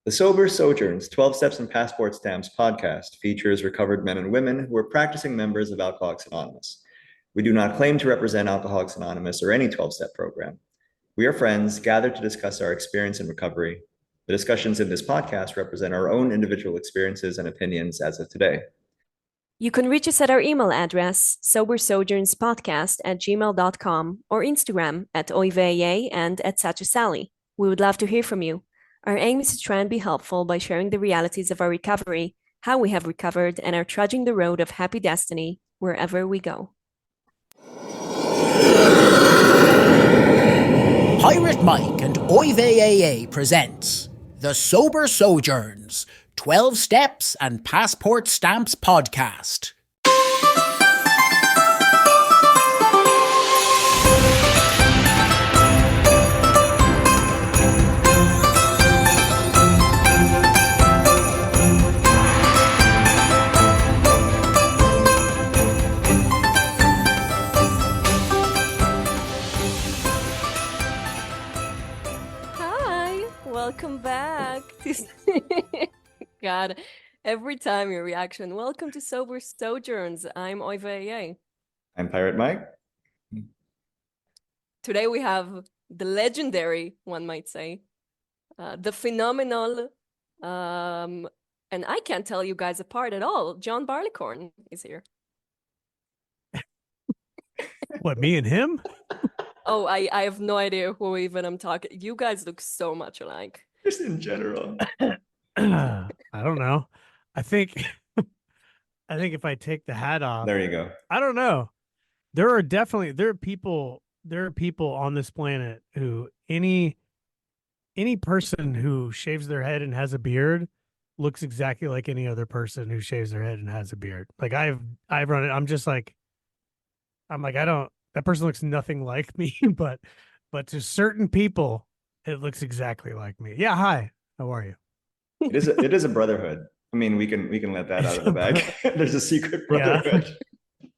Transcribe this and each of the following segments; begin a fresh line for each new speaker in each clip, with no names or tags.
The Sober Sojourns 12 Steps and Passport Stamps podcast features recovered men and women who are practicing members of Alcoholics Anonymous. We do not claim to represent Alcoholics Anonymous or any 12-step program. We are friends gathered to discuss our experience in recovery. The discussions in this podcast represent our own individual experiences and opinions as of today.
You can reach us at our email address, sobersojournspodcast@gmail.com, or Instagram @oivea and @sachasally. We would love to hear from you. Our aim is to try and be helpful by sharing the realities of our recovery, how we have recovered, and are trudging the road of happy destiny wherever we go.
Pirate Mike and OIVAA presents The Sober Sojourns 12 Steps and Passport Stamps podcast.
Welcome back. God, every time your reaction. Welcome to Sober Sojourns. I'm Oivea.
I'm Pirate Mike.
Today we have the legendary, one might say, the phenomenal, and I can't tell you guys apart at all. John Barleycorn is here.
What, me and him?
Oh, I have no idea who even I'm talking. You guys look so much alike.
Just in general.
I don't know. I think if I take the hat off,
There you go.
I don't know. There are people on this planet who any person who shaves their head and has a beard looks exactly like any other person who shaves their head and has a beard. Like I've run it. That person looks nothing like me, but to certain people, it looks exactly like me. Yeah, hi. How are you?
It is a brotherhood. I mean, we can let that out of the bag. There's a secret brotherhood.
Yeah.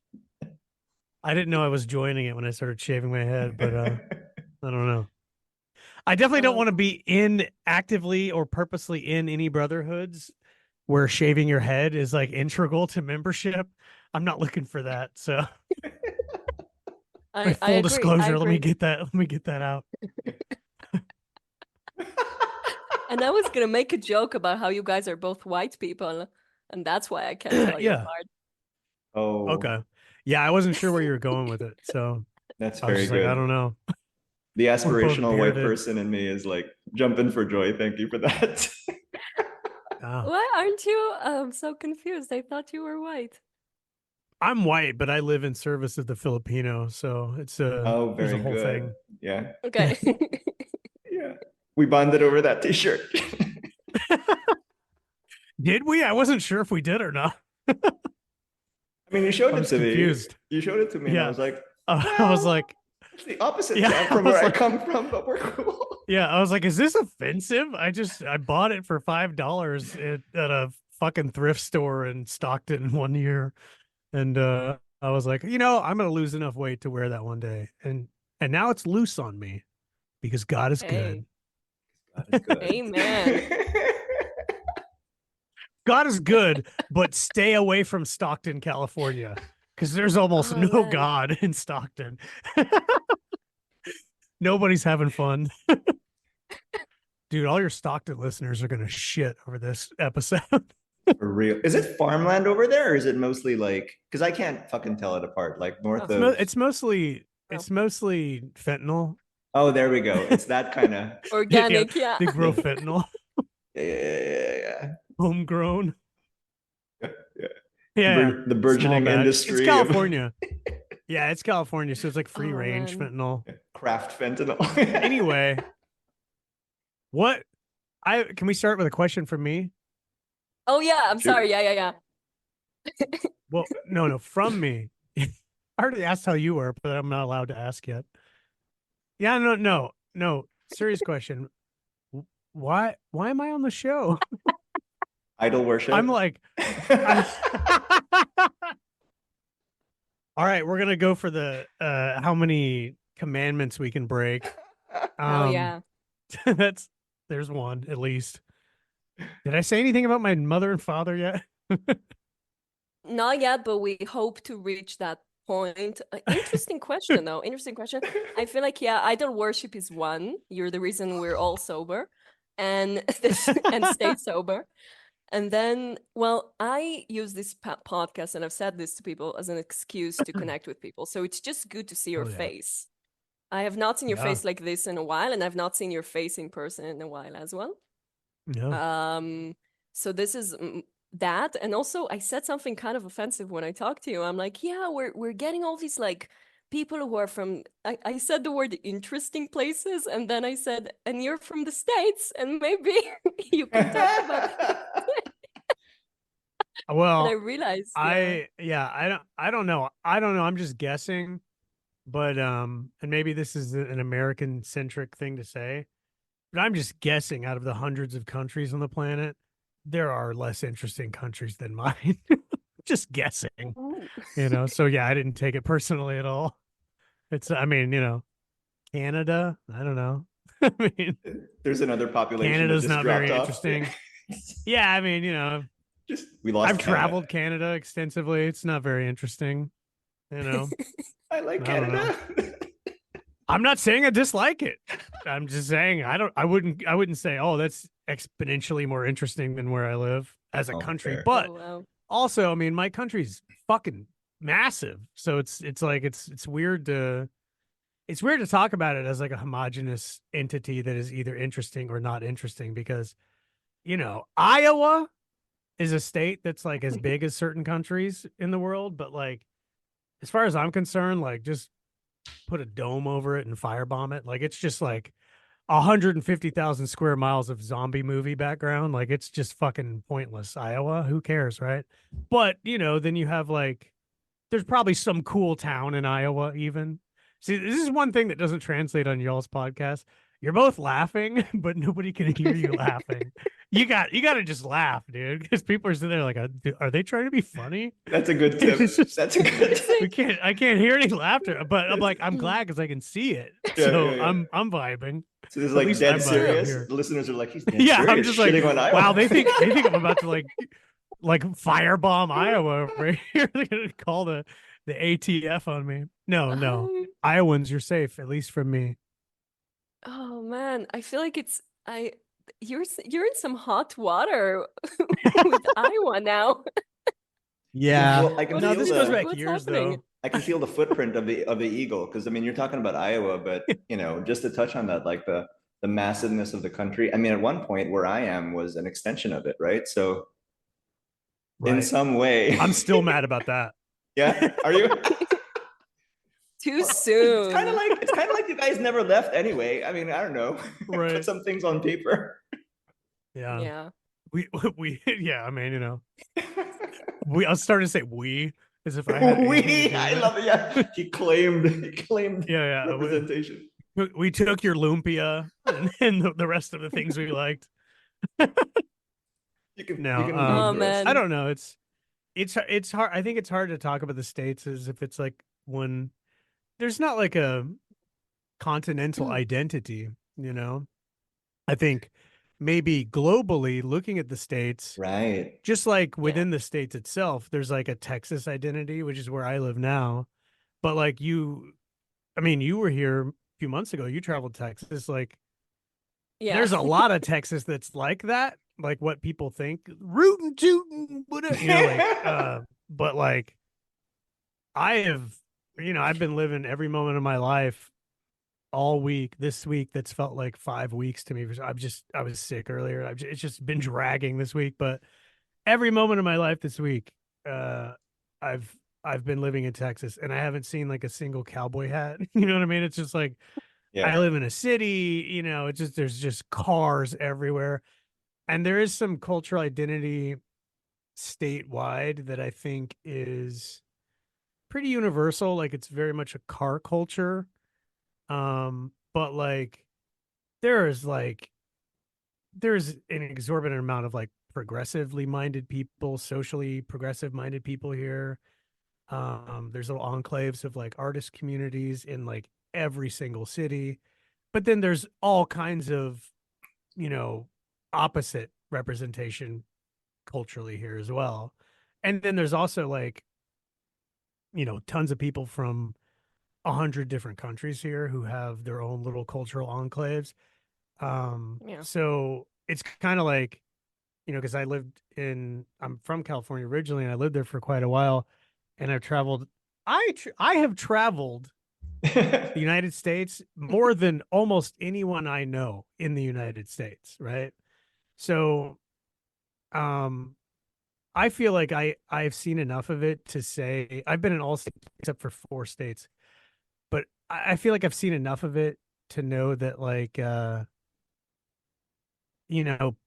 I didn't know I was joining it when I started shaving my head, but I don't know. I definitely don't want to be actively or purposely in any brotherhoods where shaving your head is like integral to membership. I'm not looking for that. So full disclosure, let me get that out.
And I was gonna make a joke about how you guys are both white people, and that's why I can't tell you apart.
Oh,
okay. Yeah, I wasn't sure where you were going with it, so
that's
I was
very
just
good.
Like, I don't know.
The aspirational white person in me is like jumping for joy. Thank you for that.
Why aren't you so confused? I thought you were white.
I'm white, but I live in service of the Filipino, so it's there's a whole thing.
Yeah.
Okay.
Yeah. We bonded over that t-shirt.
Did we? I wasn't sure if we did or not.
I mean, you showed it to
confused.
me. You showed it to me. Yeah. And I was like,
I was like,
it's the opposite from where I come from, but we're cool.
Yeah, I was like, is this offensive? I bought it for $5 at a fucking thrift store in Stockton one year. And I was like, I'm going to lose enough weight to wear that one day. And now it's loose on me because God is good.
God is good.
Amen.
God is good, but stay away from Stockton, California, because there's almost no God in Stockton. Nobody's having fun. Dude, all your Stockton listeners are going to shit over this episode.
For real. Is it farmland over there, or is it mostly like, because I can't fucking tell it apart, like north of...
It's mostly fentanyl.
Oh, there we go. It's that kind of...
Organic, yeah.
They grow fentanyl.
Yeah.
Homegrown.
Yeah. The burgeoning industry.
It's California. Yeah, it's California, so it's like free range fentanyl.
Craft fentanyl.
Anyway, can we start with a question from me?
Oh yeah, I'm sorry. Yeah.
Well, no, from me. I already asked how you were, but I'm not allowed to ask yet. Yeah, no. Serious question. Why am I on the show?
Idol worship.
I'm like, all right, we're gonna go for the how many commandments we can break.
Oh yeah.
There's one at least. Did I say anything about my mother and father yet?
Not yet, but we hope to reach that point. Interesting question, though. Interesting question. I feel like, yeah, idol worship is one. You're the reason we're all sober and and stay sober. And then, well, I use this podcast, and I've said this to people as an excuse to connect with people. So it's just good to see your
Oh, yeah.
face. I have not seen your
Yeah.
face like this in a while, and I've not seen your face in person in a while as well.
No.
So this is that, and also I said something kind of offensive when I talked to you. I'm like, yeah, we're getting all these like people who are from. I said the word interesting places, and then I said, and you're from the States, and maybe you can talk about.
Well,
And I realized,
I don't know. I'm just guessing, but and maybe this is an American centric thing to say, but I'm just guessing out of the hundreds of countries on the planet, there are less interesting countries than mine. Just guessing,
Ooh.
so yeah, I didn't take it personally at all. I mean, Canada, I don't know. I mean,
There's another population that
Canada's
just
not
dropped
very
off.
interesting. Yeah, I mean,
Just we lost.
I've
Canada.
traveled Canada extensively. It's not very interesting,
I like
I don't know.
Canada.
I'm not saying I dislike it. I'm just saying I wouldn't say, oh, that's exponentially more interesting than where I live as a
Oh,
country.
fair.
But
Oh, wow.
also, I mean, my country's fucking massive. So it's like it's weird to talk about it as like a homogenous entity that is either interesting or not interesting because, Iowa is a state that's like as big as certain countries in the world, but like as far as I'm concerned, like just put a dome over it and firebomb it. Like it's just like 150,000 square miles of zombie movie background. Like it's just fucking pointless. Iowa, who cares, right? But then you have like there's probably some cool town in Iowa even. See, this is one thing that doesn't translate on y'all's podcast. You're both laughing, but nobody can hear you laughing. You got to just laugh, dude, because people are sitting there like, are they trying to be funny?
That's a good tip. That's a good tip.
I can't hear any laughter, but I'm like, I'm glad because I can see it.
Yeah,
So
yeah, yeah.
I'm vibing.
So this is
At
like
least
dead
I'm
serious.
here.
The listeners are like, he's dead
Yeah,
serious.
I'm just like,
shitting on Iowa.
wow, they think I'm about to like firebomb Iowa over here. They're gonna call the ATF on me. No, Iowans, you're safe, at least from me.
Oh man, I feel like you're in some hot water with Iowa now.
Yeah,
Well, I can
no,
feel
this
the-
goes back
What's
years
happening?
though.
I can feel the footprint of the eagle because I mean you're talking about Iowa, but just to touch on that, like the massiveness of the country. I mean, at one point where I am was an extension of it, right? So in
Right.
some way,
I'm still mad about that.
yeah. Are you?
Too soon.
It's kind of like you guys never left anyway. I mean, I don't know.
Right.
Put some things on paper.
Yeah.
Yeah.
We yeah, I mean, I was starting to say we as if I had anything to do with
I
it.
love it. Yeah, he claimed
Yeah.
representation.
We took your lumpia and the rest of the things we liked.
You can
No,
move
Oh,
the rest.
man.
I don't know. It's hard. I think it's hard to talk about the States as if it's like when there's not like a continental identity, I think maybe globally looking at the States,
Right.
just like within the States itself, there's like a Texas identity, which is where I live now. But like you were here a few months ago, you traveled Texas. Like
Yeah.
there's a lot of Texas that's like that, like what people think, rootin' tootin', whatever, but like I've been living every moment of my life all week. This week, that's felt like 5 weeks to me. I was sick earlier. It's just been dragging this week, but every moment of my life this week, I've been living in Texas and I haven't seen like a single cowboy hat. You know what I mean? It's just like, I live in a city, it's just, there's just cars everywhere. And there is some cultural identity statewide that I think is pretty universal. Like it's very much a car culture. But like there's an exorbitant amount of like progressively minded people, socially progressive minded people here. There's little enclaves of like artist communities in like every single city. But then there's all kinds of, opposite representation culturally here as well. And then there's also like, tons of people from 100 different countries here who have their own little cultural enclaves.
Yeah.
So it's kind of like, because I'm from California originally, and I lived there for quite a while, and I've traveled. I have traveled the United States more than almost anyone I know in the United States, right? So, I feel like I've seen enough of it to say I've been in all states except for 4 states, but I feel like I've seen enough of it to know that like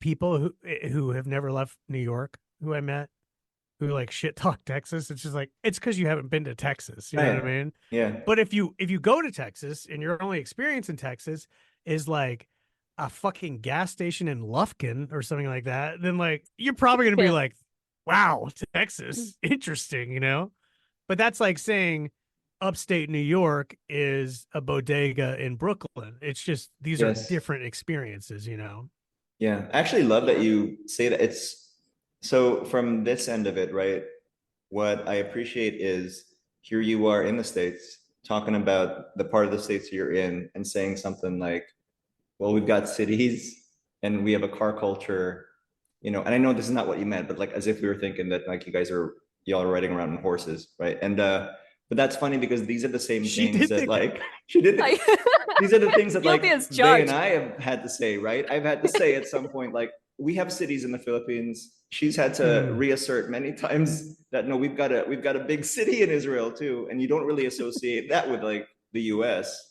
people who have never left New York, who I met, who like shit talk Texas, it's just like it's because you haven't been to Texas, you know what I mean?
Yeah.
But if you go to Texas and your only experience in Texas is like a fucking gas station in Lufkin or something like that, then like you're probably gonna be
Yeah.
like, wow, Texas, interesting, But that's like saying upstate New York is a bodega in Brooklyn. It's just these are
Yes.
different experiences,
Yeah. I actually love that
Yeah.
you say that. So from this end of it, right? What I appreciate is here you are in the States talking about the part of the States you're in and saying something like, well, we've got cities and we have a car culture, and I know this is not what you meant, but like as if we were thinking that like y'all are riding around on horses, right? And but that's funny because these are the same
She
things
did
that
think
like she did.
I
These are the things that like
guilty as
Bay and
charged.
I have had to say, right? I've had to say at some point, like we have cities in the Philippines. She's had to reassert many times that no, we've got a big city in Israel too, and you don't really associate that with like the U.S.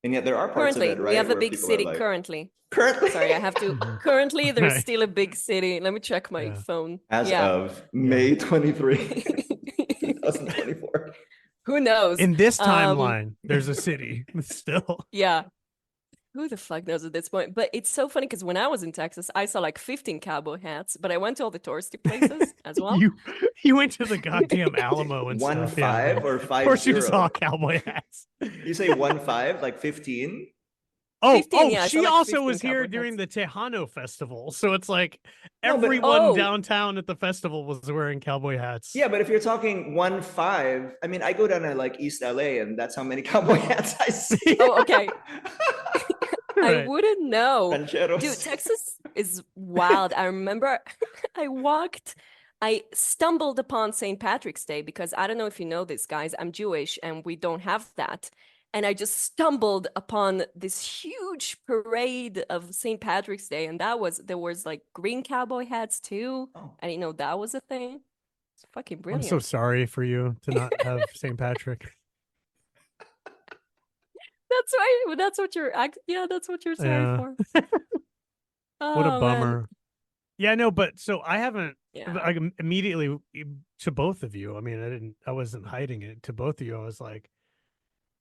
And yet there are parts of
Currently,
it,
we
right,
have a
where
big
people are
city
like,
currently.
currently,
Sorry, I have to.
Mhm.
Currently, there's
Right.
still a big city. Let me check my
Yeah.
phone.
as
Yeah.
of May 23, 2024.
Who knows?
In this
Um,
timeline, there's a city still.
yeah. Who the fuck knows at this point? But it's so funny because when I was in Texas, I saw like 15 cowboy hats, but I went to all the touristy places as well.
You went to the goddamn Alamo and
One
stuff. Yeah,
five
no.
or
Of
5
course, you just saw
0?
cowboy hats.
You say 1 5, like 15?
Oh,
15, yeah, I saw
she
like
also
15
was here
cowboy
during
hats.
the Tejano festival, so it's like
No, but
everyone
Oh,
downtown at the festival was wearing cowboy hats.
yeah, but if you're talking 1 5, I mean, I go down to like East LA, and that's how many cowboy hats I see.
oh, okay. I
Right.
wouldn't know. Dude,
Rancheros.
Texas is wild. I remember I stumbled upon St. Patrick's Day because I don't know if you know this, guys. I'm Jewish and we don't have that. And I just stumbled upon this huge parade of St. Patrick's Day. And there was like green cowboy hats too.
Oh.
I didn't know that was a thing. It's fucking
I'm
brilliant.
so sorry for you to not have St. Patrick.
That's right. That's what that's what you're sorry
Yeah.
for.
What a
Oh, man.
bummer. Yeah, no, but so I haven't
Yeah.
like immediately to both of you. I mean, I wasn't hiding it to both of you. I was like,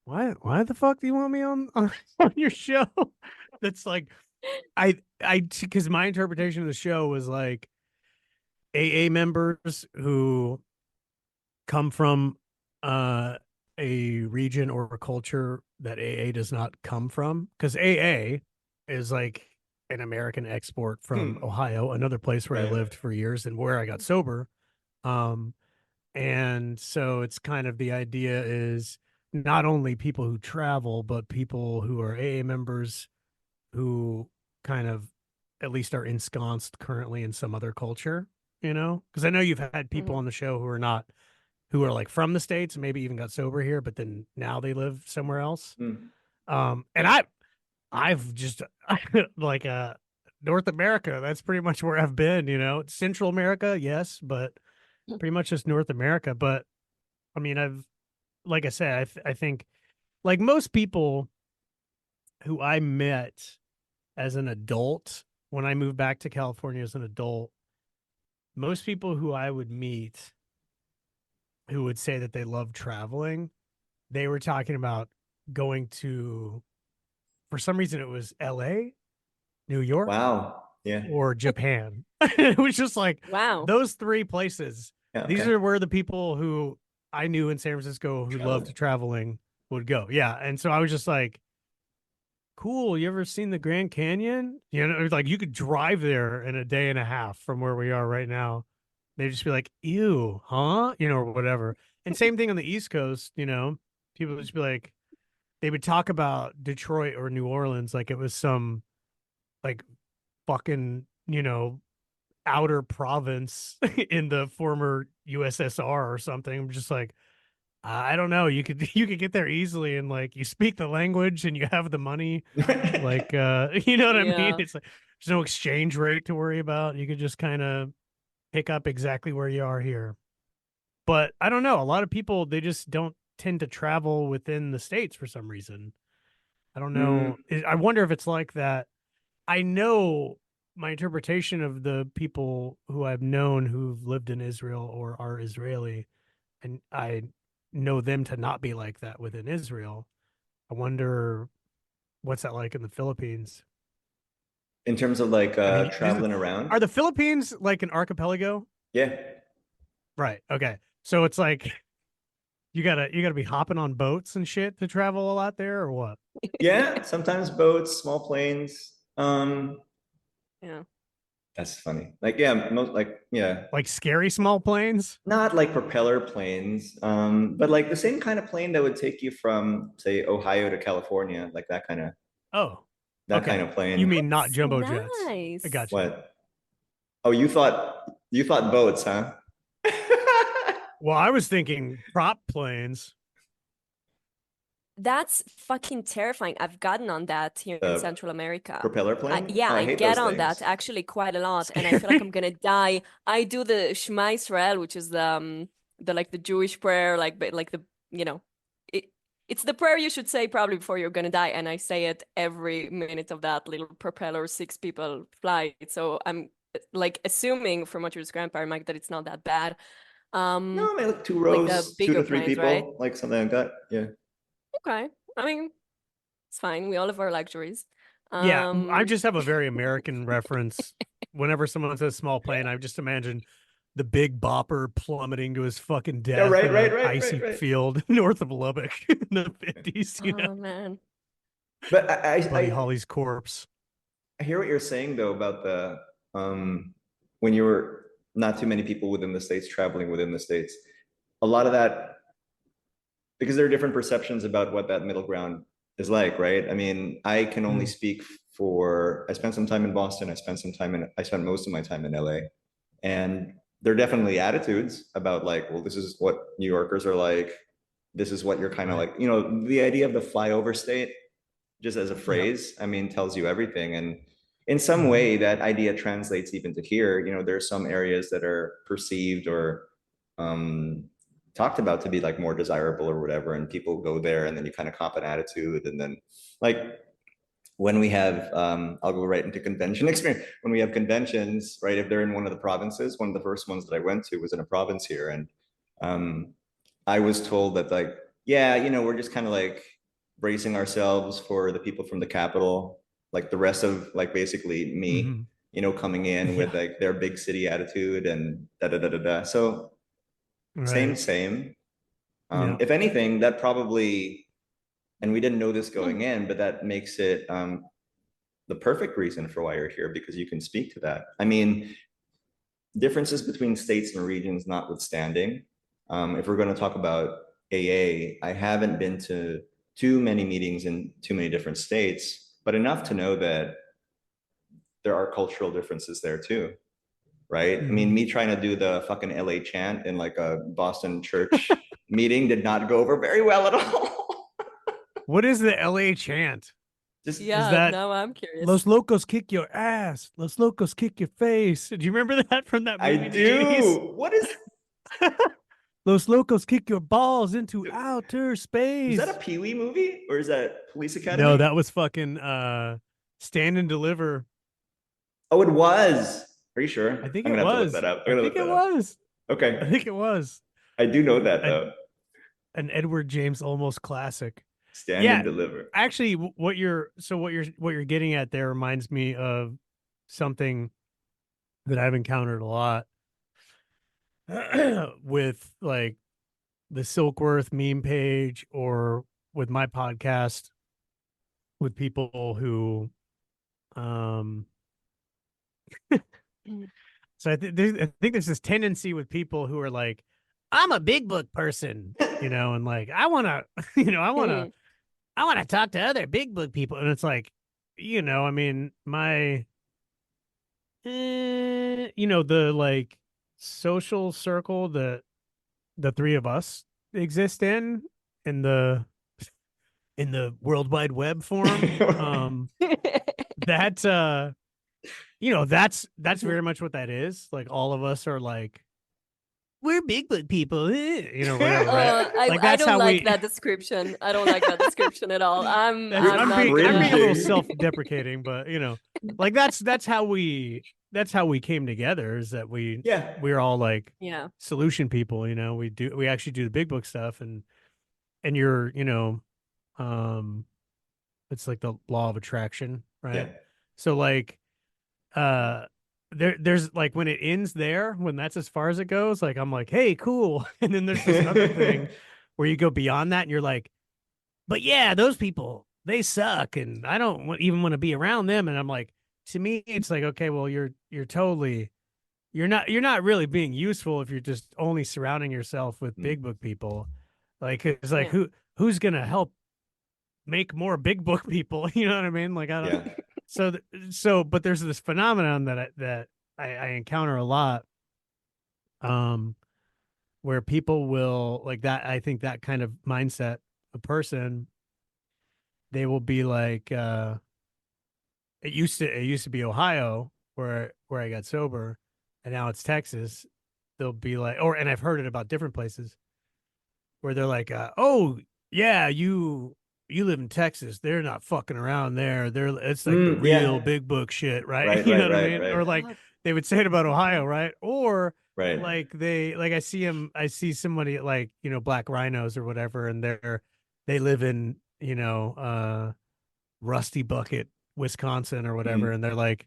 why the fuck do you want me on your show? That's like because my interpretation of the show was like AA members who come from a region or a culture that AA does not come from, because AA is like an American export from Ohio, another place where I
Right.
lived for years and where I got sober. And so it's kind of the idea is not only people who travel, but people who are AA members who kind of at least are ensconced currently in some other culture, because I know you've had people
Mhm.
on the show who are like from the States, maybe even got sober here, but then now they live somewhere else.
Mm.
And I've just like North America, that's pretty much where I've been, Central America, yes, but pretty much just North America. But I mean, like I said, I think like most people who I met as an adult, when I moved back to California as an adult, most people who I would meet who would say that they love traveling, they were talking about going to, for some reason, it was LA, New York,
Wow. Yeah.
or Japan. It was just like
Wow.
those 3 places.
Yeah,
These
okay.
are where the people who I knew in San Francisco who loved traveling would go. Yeah. And so I was just like, cool. You ever seen the Grand Canyon? You know, like you could drive there in a day and a half from where we are right now. They'd just be like, ew, huh? You know, or whatever. And same thing on the East Coast, you know, people would just be like, they would talk about Detroit or New Orleans like it was some like fucking, you know, outer province in the former USSR or something. I'm just like, I don't know. You could get there easily and like you speak the language and you have the money. Like you know what I mean?
Yeah.
It's like there's no exchange rate to worry about. You could just kind of pick up exactly where you are here. But I don't know. A lot of people they just don't tend to travel within the states for some reason. I don't know. I wonder if it's like that. I know my interpretation of the people who I've known who've lived in Israel or are Israeli, and I know them to not be like that within Israel. I wonder what's that like in the Philippines?
In terms of like
I mean,
traveling around.
are the Philippines like an archipelago?
Yeah.
Right. Okay. So it's like you gotta be hopping on boats and shit to travel a lot there, or what?
Yeah, sometimes boats, small planes.
Yeah.
That's funny. Like, yeah, most like, yeah,
Like scary small planes?
not like propeller planes, but like the same kind of plane that would take you from, say, Ohio to California, like
Oh,
that kind
okay.
of
You
plane.
mean not
That's
jumbo jets? I
nice.
got you.
What? Oh, you thought boats, huh?
Well, I was thinking prop planes.
That's fucking terrifying. I've gotten on that here in
The
Central America.
propeller plane?
Yeah,
Oh, I
I
hate
get
those
on that
things.
actually quite a lot, and I feel like I'm gonna die. I do the Shema Israel, which is the like the Jewish prayer, like but like the you know, it it's the prayer you should say probably before you're gonna die, and I say it every minute of that little propeller 6 people flight. So I'm like assuming from what you're describing, Mike, that it's not that bad.
No, I mean like two
Like the
rows, two
bigger
to three
planes, right?
people, like something like that. Yeah.
Okay. I mean, it's fine. We all have our luxuries.
Yeah, I
Um,
just have a very American reference. Whenever someone says small plane, I just imagine the big bopper plummeting to his fucking
Yeah,
death
right,
in
right,
an
right, right,
icy
right.
field north of Lubbock in the 50s, you know,
oh man.
But
Buddy Holly's corpse.
I hear what you're saying though about the when you were not too many people within the states traveling within the states. A lot of that because there are different perceptions about what that middle ground is like, right? I mean, I can only
Mm.
speak I spent some time in Boston, I spent most of my time in LA. And there are definitely attitudes about like, well, this is what New Yorkers are like. This is what you're kind of
Right.
like, the idea of the flyover state, just as a
Yeah.
phrase, I mean, tells you everything. And in some
Mhm.
way, that idea translates even to here. There are some areas that are perceived or um, talked about to be like more desirable or whatever, and people go there, and then you kind of cop an attitude, and then like when we have, I'll go right into convention experience. When we have conventions, right? If they're in one of the provinces, one of the first ones that I went to was in a province here, and um, I was told that like, yeah, we're just kind of like bracing ourselves for the people from the capital, like the rest of like basically me,
Mhm.
coming in with
Yeah.
like their big city attitude and da da da da da. So same,
Right.
same.
Yeah.
If anything, that probably, and we didn't know this going in, but that makes it the perfect reason for why you're here because you can speak to that. I mean, differences between states and regions notwithstanding, if we're going to talk about AA, I haven't been to too many meetings in too many different states, but enough to know that there are cultural differences there too, right? I mean,
Mhm.
me trying to do the fucking LA chant in like a Boston church meeting did not go over very well at all.
What is the LA chant?
Just
Is
Yeah,
that
now I'm curious.
Los Locos kick your ass? Los Locos kick your face. Do you remember that from that
I
movie in the 80s?
do. What is
Los Locos kick your balls into
was
outer
that a
space.
Pee Wee movie or is that Police
No,
Academy?
that was fucking Stand and Deliver.
Oh, it was. Are you sure?
I think
I'm
it
gonna have to look
was.
that up. I'm
I
gonna
think
look
it
that up.
was. I
Okay,
think it was.
I do know that
An
though.
an Edward James Olmos classic.
Stand and
Yeah,
deliver.
actually what you're getting at there reminds me of something that I've encountered a lot with like the Silkworth meme page or with my podcast. with people who, um, so I think there's this tendency with people who are like, I'm a big book person, and like I want to, I want to talk to other big book people, and it's like, I mean, the like social circle that the three of us exist in the World Wide Web forum, that that's very much what that is. Like all of us are like, we're big book people, whatever, right? Like
I
that's
don't
how
like
we.
that description. I don't like that description at all. I'm
I'm
not
being a little
cringing.
self-deprecating, but like that's how we came together. Is that
Yeah.
we're all like
yeah.
solution people. We actually do the big book stuff, and you're it's like the law of attraction, right?
Yeah.
So like uh there's like when it ends there, when that's as far as it goes, like I'm like, hey, cool. And then there's this other thing where you go beyond that and you're like, but yeah, those people, they suck and I don't even want to be around them. And I'm like, to me it's like, okay, well you're totally, you're not really being useful if you're just only surrounding yourself with big book people. Like it's like
Yeah.
who's gonna help make more big book people? You know what I mean? Like I don't.
Yeah.
But there's this phenomenon that I encounter a lot, where people will like that. I think that kind of mindset, a person, they will be like, it used to be Ohio where I got sober, and now it's Texas. They'll be like, and I've heard it about different places where they're like, oh yeah, you live in Texas. They're not fucking around there. It's like the real
Yeah.
big book shit, right?
Right,
You know
right,
what I
right,
mean?
right.
Or like
God.
they would say it about Ohio, right? Or
Right.
like I see somebody like, Black Rhinos or whatever, and they live in, Rusty Bucket, Wisconsin or whatever, and they're like,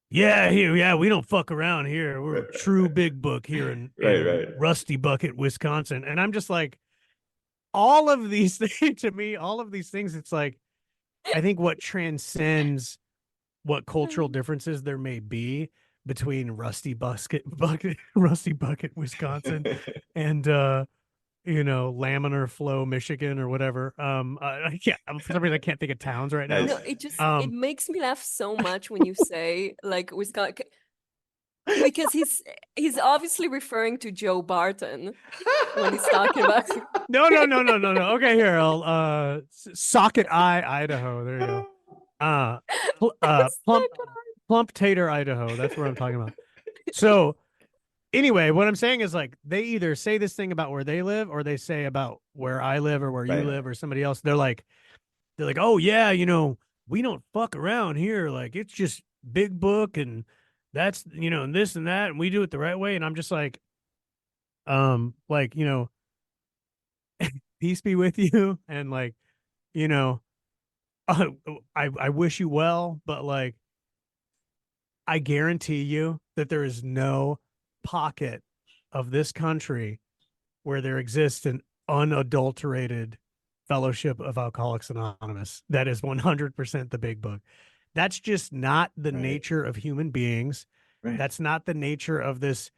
yeah, we don't fuck around here. We're a true big book here in
Right.
Rusty Bucket, Wisconsin. And I'm just like, all of these things, to me, all of these things, it's like, I think what transcends what cultural differences there may be between Rusty Bucket, Wisconsin, and Laminar Flow, Michigan, or whatever. I can't, for some reason I can't think of towns right now.
Nice.
No, it
Um,
makes me laugh so much when you say like Wisconsin, because he's obviously referring to Joe Barton when he's talking about.
no. Okay, here, I'll Socket Eye, Idaho. There you go. Plump Plump Tater, Idaho. That's where I'm talking about. So anyway, what I'm saying is like they either say this thing about where they live or they say about where I live or where you
Right.
live or somebody else. They're like, oh yeah, we don't fuck around here. Like it's just big book and that's, and this and that, and we do it the right way. And I'm just like, like, peace be with you. And like, you know, I wish you well, but like, I guarantee you that there is no pocket of this country where there exists an unadulterated fellowship of Alcoholics Anonymous. That is 100% the big book. That's just not the
Right.
nature of human beings.
Right.
That's not the nature of this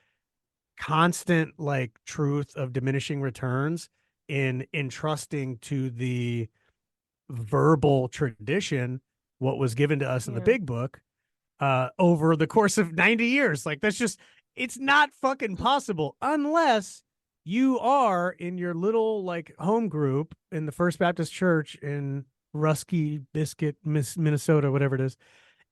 constant like truth of diminishing returns in entrusting to the verbal tradition what was given to us in the
Yeah.
big book over the course of 90 years. Like that's just, it's not fucking possible unless you are in your little like home group in the First Baptist Church in Rusky Biscuit, Minnesota, whatever it is,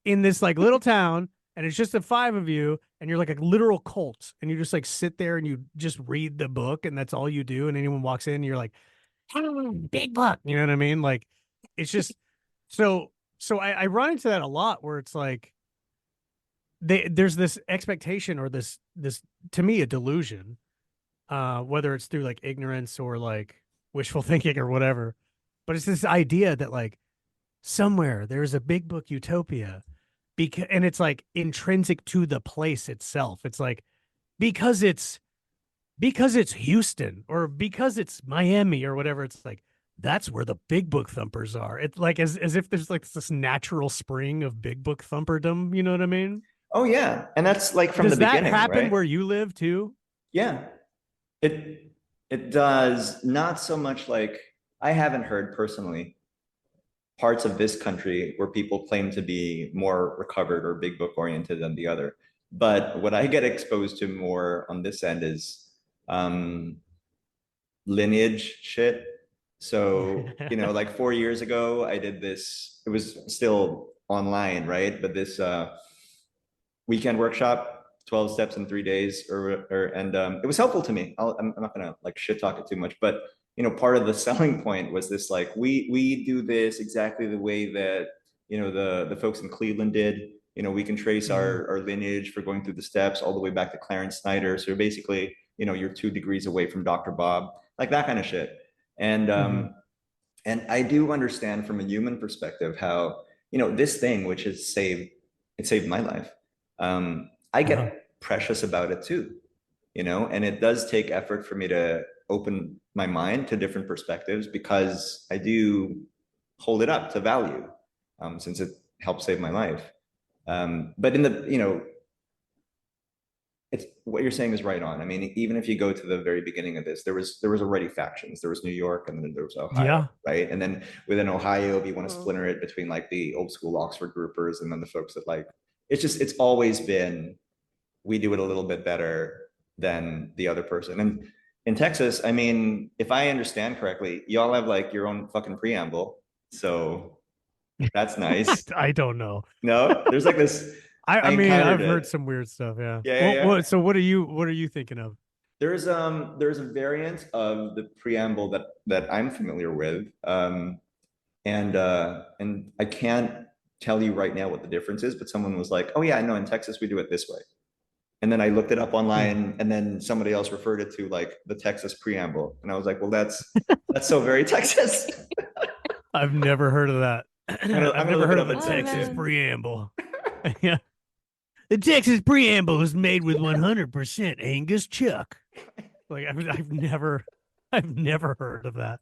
in this like little town, and it's just the five of you, and you're like a literal cult, and you just like sit there and you just read the book, and that's all you do. And anyone walks in, and you're like, big book, you know what I mean? Like, it's just so. So I run into that a lot, where it's like there's this expectation or this to me a delusion, whether it's through like ignorance or like wishful thinking or whatever, but it's this idea that like somewhere there's a big book utopia, and it's like intrinsic to the place itself. It's like because it's Houston or because it's Miami or whatever, it's like that's where the big book thumpers are. It's like as if there's like this natural spring of big book thumperdom. You know what I mean?
Oh yeah, and that's like from
Does
the
that
beginning,
happen
right?
where you live too?
Yeah, it does. Not so much like I haven't heard personally parts of this country where people claim to be more recovered or big book oriented than the other. But what I get exposed to more on this end is um, lineage shit. So, like 4 years ago, I did this, it was still online, right? But this weekend workshop, 12 steps in 3 days, and it was helpful to me. I'm not gonna like shit talk it too much, but part of the selling point was this like we do this exactly the way that the folks in Cleveland did. We can trace our lineage for going through the steps all the way back to Clarence Snyder. So basically, you're 2 degrees away from Dr. Bob, like that kind of shit. And I do understand from a human perspective how this thing, which has saved my life. I get precious about it too, and it does take effort for me to open my mind to different perspectives because I do hold it up to value, since it helped save my life. But in the, it's what you're saying is right on. I mean, even if you go to the very beginning of this, there was already factions. There was New York, and then there was Ohio, right? And then within Ohio, if you want to splinter it between like the old school Oxford groupers and then the folks that like, it's always been, we do it a little bit better than the other person. And in Texas, I mean, if I understand correctly, y'all have like your own fucking preamble, so that's nice.
I don't know.
No, there's like this.
I mean, I've heard some weird stuff. Yeah.
Yeah.
So what are you thinking of?
There's a variant of the preamble that I'm familiar with, and I can't tell you right now what the difference is, but someone was like, "Oh yeah, I know in Texas we do it this way," and then I looked it up online, and then somebody else referred it to like the Texas preamble, and I was like, "Well, that's so very Texas."
I've never heard of that. I've never heard of the Texas preamble. Yeah. The Texas preamble is made with 100% Angus chuck. Like I've never heard of that.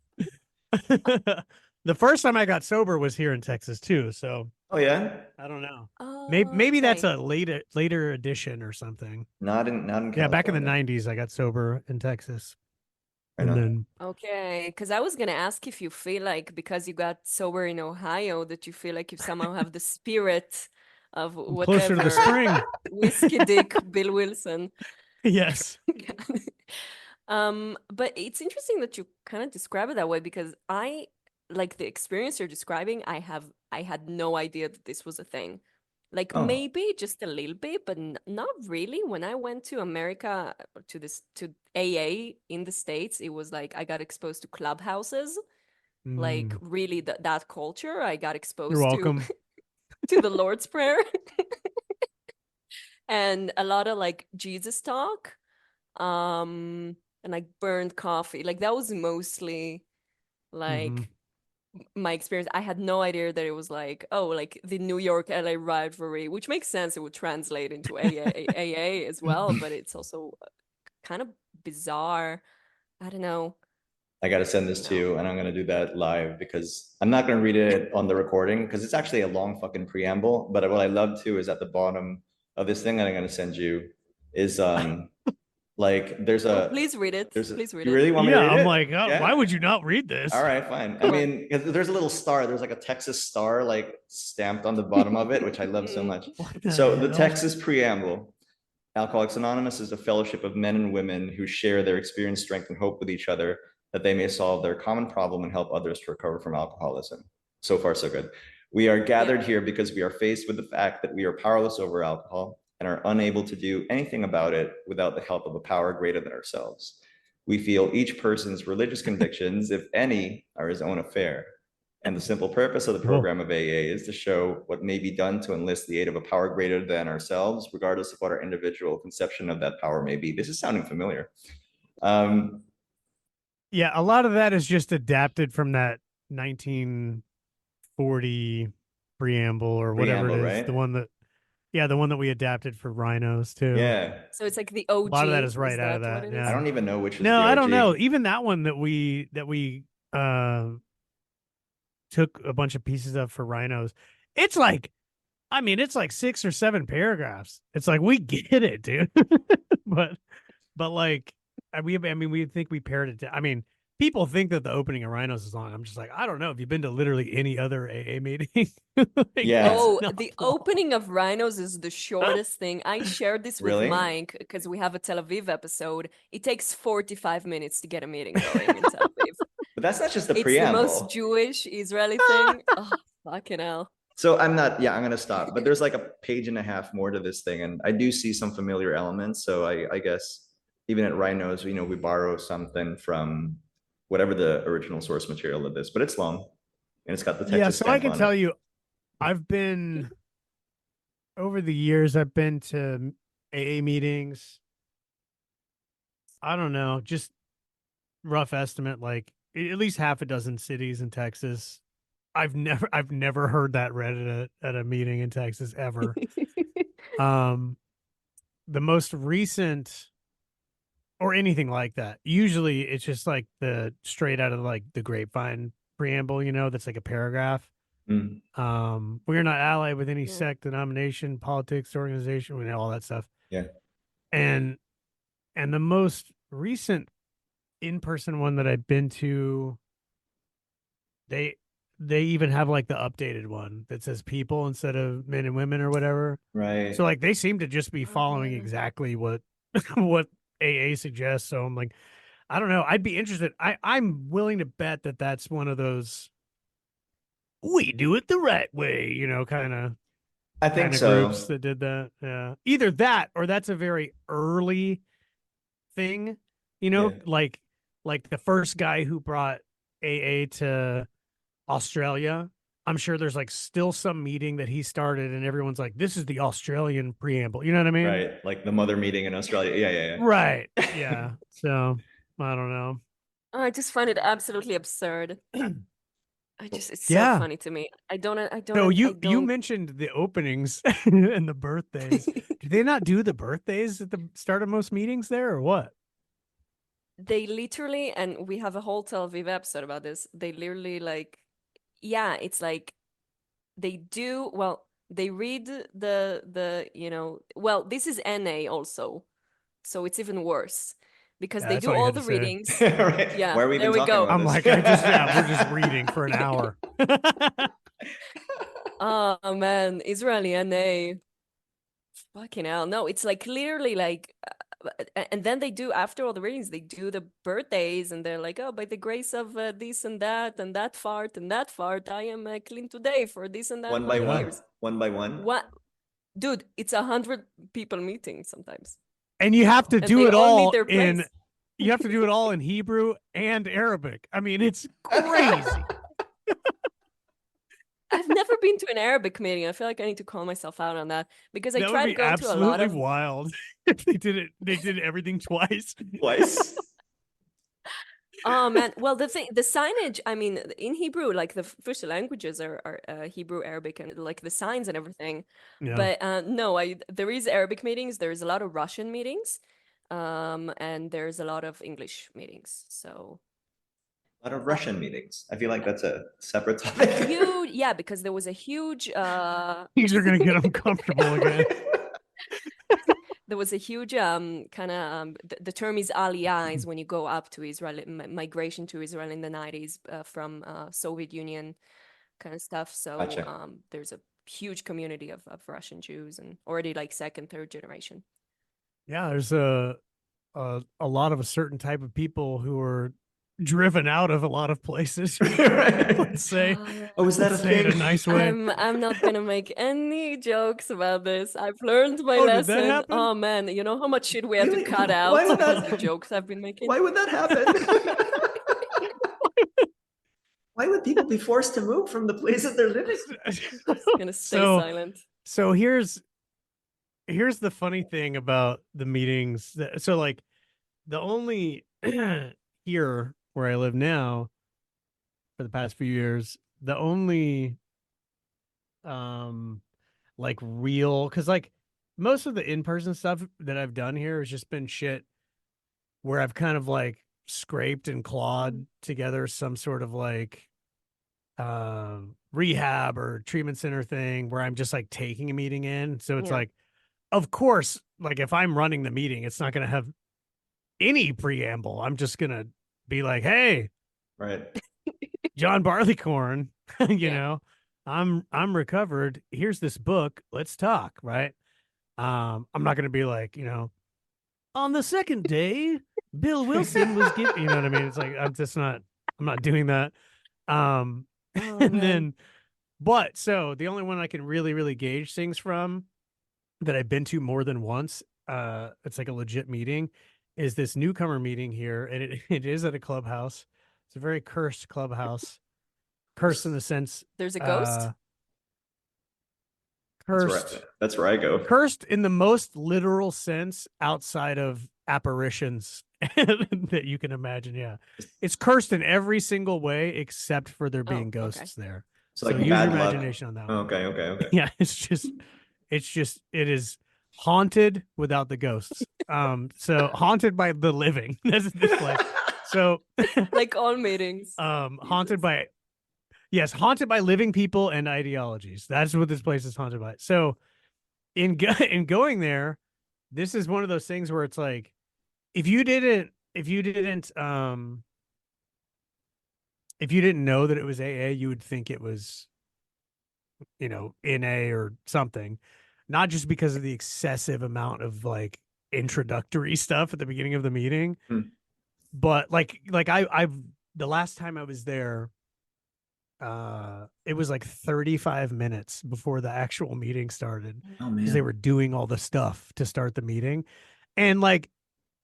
The first time I got sober was here in Texas too. So
oh yeah,
I don't know.
Oh,
Maybe that's
okay.
a later edition or something.
not in California.
Yeah, back in the 90s, I got sober in Texas.
Right
And
on.
then
Okay, because I was gonna ask if you feel like because you got sober in Ohio that you feel like you somehow have the spirit of
I'm closer to the
whatever
spring.
whiskey dick Bill Wilson.
Yes.
But it's interesting that you kind of describe it that way because I like the experience you're describing, I had no idea that this was a thing. Like
Oh.
maybe just a little bit, but not really. When I went to America to AA in the States, it was like I got exposed to clubhouses, like really that culture. I got exposed
You're welcome.
to the Lord's Prayer and a lot of like Jesus talk, and like burned coffee. Like that was mostly like my experience. I had no idea that it was like, oh, like the New York LA rivalry, which makes sense. It would translate into AA as well, but it's also kind of bizarre. I don't know.
I got to send this to you, and I'm going to do that live because I'm not going to read it on the recording because it's actually a long fucking preamble. But what I love too is at the bottom of this thing that I'm going to send you is like there's a
please read it. Please read
you
it.
really want me to read
I'm
it?
like, oh,
Yeah?
why would you not read this?
All right, fine. I mean, there's a little star. There's like a Texas star like stamped on the bottom of it, which I love so much. So the Texas preamble. Alcoholics Anonymous is a fellowship of men and women who share their experience, strength, and hope with each other that they may solve their common problem and help others to recover from alcoholism. So far, so good. We are gathered here because we are faced with the fact that we are powerless over alcohol and are unable to do anything about it without the help of a power greater than ourselves. We feel each person's religious convictions, if any, are his own affair. And the simple purpose of the program of AA is to show what may be done to enlist the aid of a power greater than ourselves, regardless of what our individual conception of that power may be. This is sounding familiar.
Yeah, a lot of that is just adapted from that 1940 preamble or whatever it is.
Right?
The one that we adapted for rhinos too.
Yeah.
So it's like the OG.
A lot of that is right out of that.
I don't even know which is
No,
the
I don't
OG.
know. Even that one that we took a bunch of pieces of for rhinos. It's like, I mean, it's like 6 or 7 paragraphs. It's like, we get it, dude. but like, I mean, we think we pared it down. I mean, people think that the opening of rhinos is long. I'm just like, I don't know. Have you been to literally any other AA meeting? Like,
Yeah.
it's
Oh,
not
the
long.
opening of Rhinos is the shortest thing. I shared this with
Really?
Mike because we have a Tel Aviv episode. It takes 45 minutes to get a meeting going in Tel Aviv.
But that's not just the
It's the most
preamble.
Jewish Israeli thing. Oh, fucking hell.
So I'm going to stop. But there's like a page and a half more to this thing. And I do see some familiar elements. So I guess even at Rhinos, we borrow something from whatever the original source material of this, but it's long and it's got the Texas
Yeah, so I
stamp
can
on
tell
it.
you, I've been over the years, I've been to AA meetings. I don't know, just rough estimate, like at least half a dozen cities in Texas. I've never heard that read at a meeting in Texas ever. The most recent or anything like that. Usually it's just like the straight out of like the grapevine preamble, that's like a paragraph.
Mm.
We're not allied with any
Yeah.
sect, denomination, politics, organization, we know all that stuff.
Yeah.
And the most recent in-person one that I've been to, they even have like the updated one that says people instead of men and women or whatever.
Right.
So like they seem to just be following exactly what what AA suggests. So I'm like, I don't know. I'd be interested. I'm willing to bet that that's one of those we do it the right way,
I think
kind of
so.
groups that did that. Yeah. Either that or that's a very early thing,
Yeah.
like the first guy who brought AA to Australia. I'm sure there's like still some meeting that he started and everyone's like, this is the Australian preamble. You know what I mean?
Right. Like the mother meeting in Australia. Yeah.
Right. Yeah. So I don't know.
Oh, I just find it absolutely absurd. It's so
Yeah.
funny to me. I don't,
So
I
you
don't.
mentioned the openings and the birthdays. Do they not do the birthdays at the start of most meetings there or what?
They literally, and we have a whole Tel Aviv episode about this. They literally yeah, it's like they do, well, they read well, this is NA also. So it's even worse because
Yeah,
they
that's
do
all you
all
had
the
to say.
readings.
Right.
Yeah,
Why are we
there
even
we
talking
go.
about
I'm
this?
like, we're just reading for an hour.
Oh man, Israeli NA. Fucking hell. No, it's like literally like, and then they do, after all the readings, they do the birthdays and they're like, oh, by the grace of this and that fart, I am clean today for this and that
One by
amount of
one.
years.
One by one.
What? Dude, it's 100 people meeting sometimes.
And you have to
And
do
they
it
all need
all
their
in
place.
you have to do it all in Hebrew and Arabic. I mean, it's crazy.
I've never been to an Arabic meeting. I feel like I need to call myself out on that because I
That would
try to
be
go to a lot
absolutely
of
wild if they did everything twice.
Twice.
Oh man, well the signage, I mean in Hebrew, like the official languages are Hebrew, Arabic, and like the signs and everything.
Yeah.
But no, there is Arabic meetings, there's a lot of Russian meetings, and there's a lot of English meetings. So
A lot of Russian meetings. I feel like that's a separate topic.
huge, yeah, because there was a huge
These are gonna get uncomfortable again.
there was a huge kind of the term is aliyah, is when you go up to Israel, migration to Israel in the 90s from Soviet Union kind of stuff. So
Gotcha.
there's a huge community of Russian Jews and already like second, third generation.
Yeah, there's a lot of a certain type of people who are driven out of a lot of places. Let's say.
Oh, is that a
Let's say it
thing?
a nice way.
I'm not gonna make any jokes about this. I've learned my
Oh, did that
lesson.
happen?
Oh man, you know how much shit we had
Really?
to cut
Why
out
would
because
that-
the jokes I've been making.
Why would that happen? Why would people be forced to move from the place that they're living?
Gonna stay silent.
So here's the funny thing about the meetings. So like the only here where I live now for the past few years, the only like real, because like most of the in-person stuff that I've done here has just been shit where I've kind of like scraped and clawed together some sort of like rehab or treatment center thing where I'm just like taking a meeting in. So it's
Yeah.
like, of course, like if I'm running the meeting, it's not going to have any preamble. I'm just going to be like, hey,
Right.
John Barleycorn, you
Yeah.
know, I'm recovered. Here's this book. Let's talk. Right. I'm not going to be like, on the second day, Bill Wilson was given, you know what I mean? It's like, I'm not doing that. Um,
Oh,
and
man.
then, but so the only one I can really, really gauge things from that I've been to more than once, it's like a legit meeting, is this newcomer meeting here. And it is at a clubhouse. It's a very cursed clubhouse. Cursed in the sense,
There's a ghost?
cursed.
That's where I go.
Cursed in the most literal sense outside of apparitions that you can imagine. Yeah. It's cursed in every single way except for there being
okay.
ghosts there.
So
So
like
use your
bad luck.
imagination on that one.
Okay.
Yeah, it is haunted without the ghosts. So haunted by the living. That's this place. So
Like all meetings.
haunted by haunted by living people and ideologies. That's what this place is haunted by. So in going there, this is one of those things where it's like, if you didn't know that it was AA, you would think it was, NA or something, not just because of the excessive amount of like introductory stuff at the beginning of the meeting, but like I've the last time I was there, it was like 35 minutes before the actual meeting started
Oh
because they
man.
were doing all the stuff to start the meeting, and like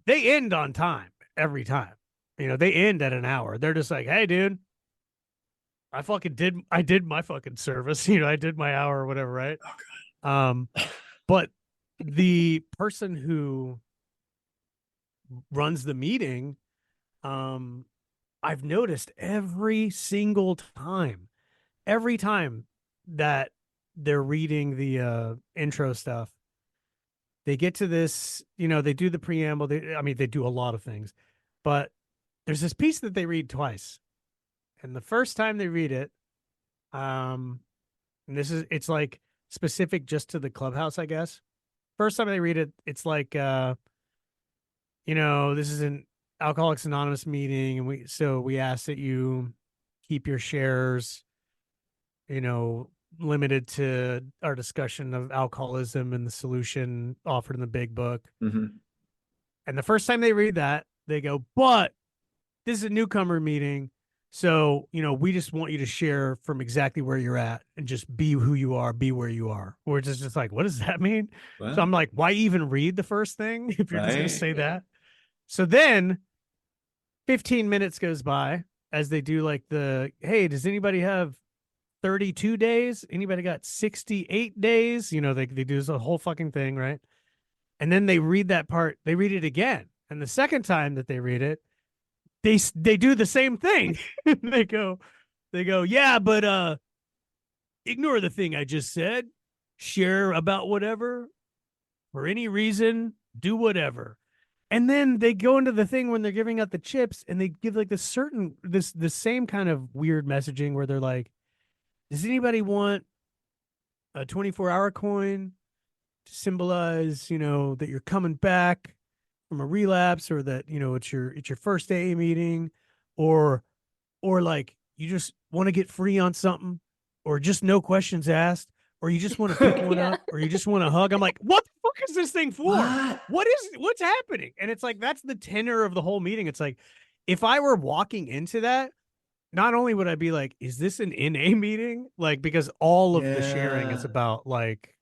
they end on time every time. They end at an hour. They're just like, hey, dude, I did my fucking service. I did my hour or whatever, right? But the person who runs the meeting, I've noticed every single time that they're reading the intro stuff, they get to this, they do the preamble. They do a lot of things, but there's this piece that they read twice. And the first time they read it, and it's like specific just to the clubhouse, I guess. First time they read it, it's like, this is an Alcoholics Anonymous meeting, and we ask that you keep your shares, limited to our discussion of alcoholism and the solution offered in the big book.
Mm-hmm.
And the first time they read that, they go, but this is a newcomer meeting. So, we just want you to share from exactly where you're at and just be who you are, be where you are. Or it's just like, what does that mean?
Well,
So I'm like, why even read the first thing if you're just going to
Right.
say that? So then 15 minutes goes by as they do like hey, does anybody have 32 days? Anybody got 68 days? They do this whole fucking thing, right? And then they read that part, they read it again. And the second time that they read it, they do the same thing. they go, yeah, but ignore the thing I just said. Share about whatever for any reason, do whatever. And then they go into the thing when they're giving out the chips, and they give like the same kind of weird messaging where they're like, does anybody want a 24-hour coin to symbolize, that you're coming back from a relapse, or that, it's your first AA meeting, or like you just want to get free on something, or just no questions asked, or you just want to pick one up, or you just want to hug. I'm like, what the fuck is this thing for? What's happening? And it's like, that's the tenor of the whole meeting. It's like, if I were walking into that, not only would I be like, is this an NA meeting? Like, because all of the sharing is about like,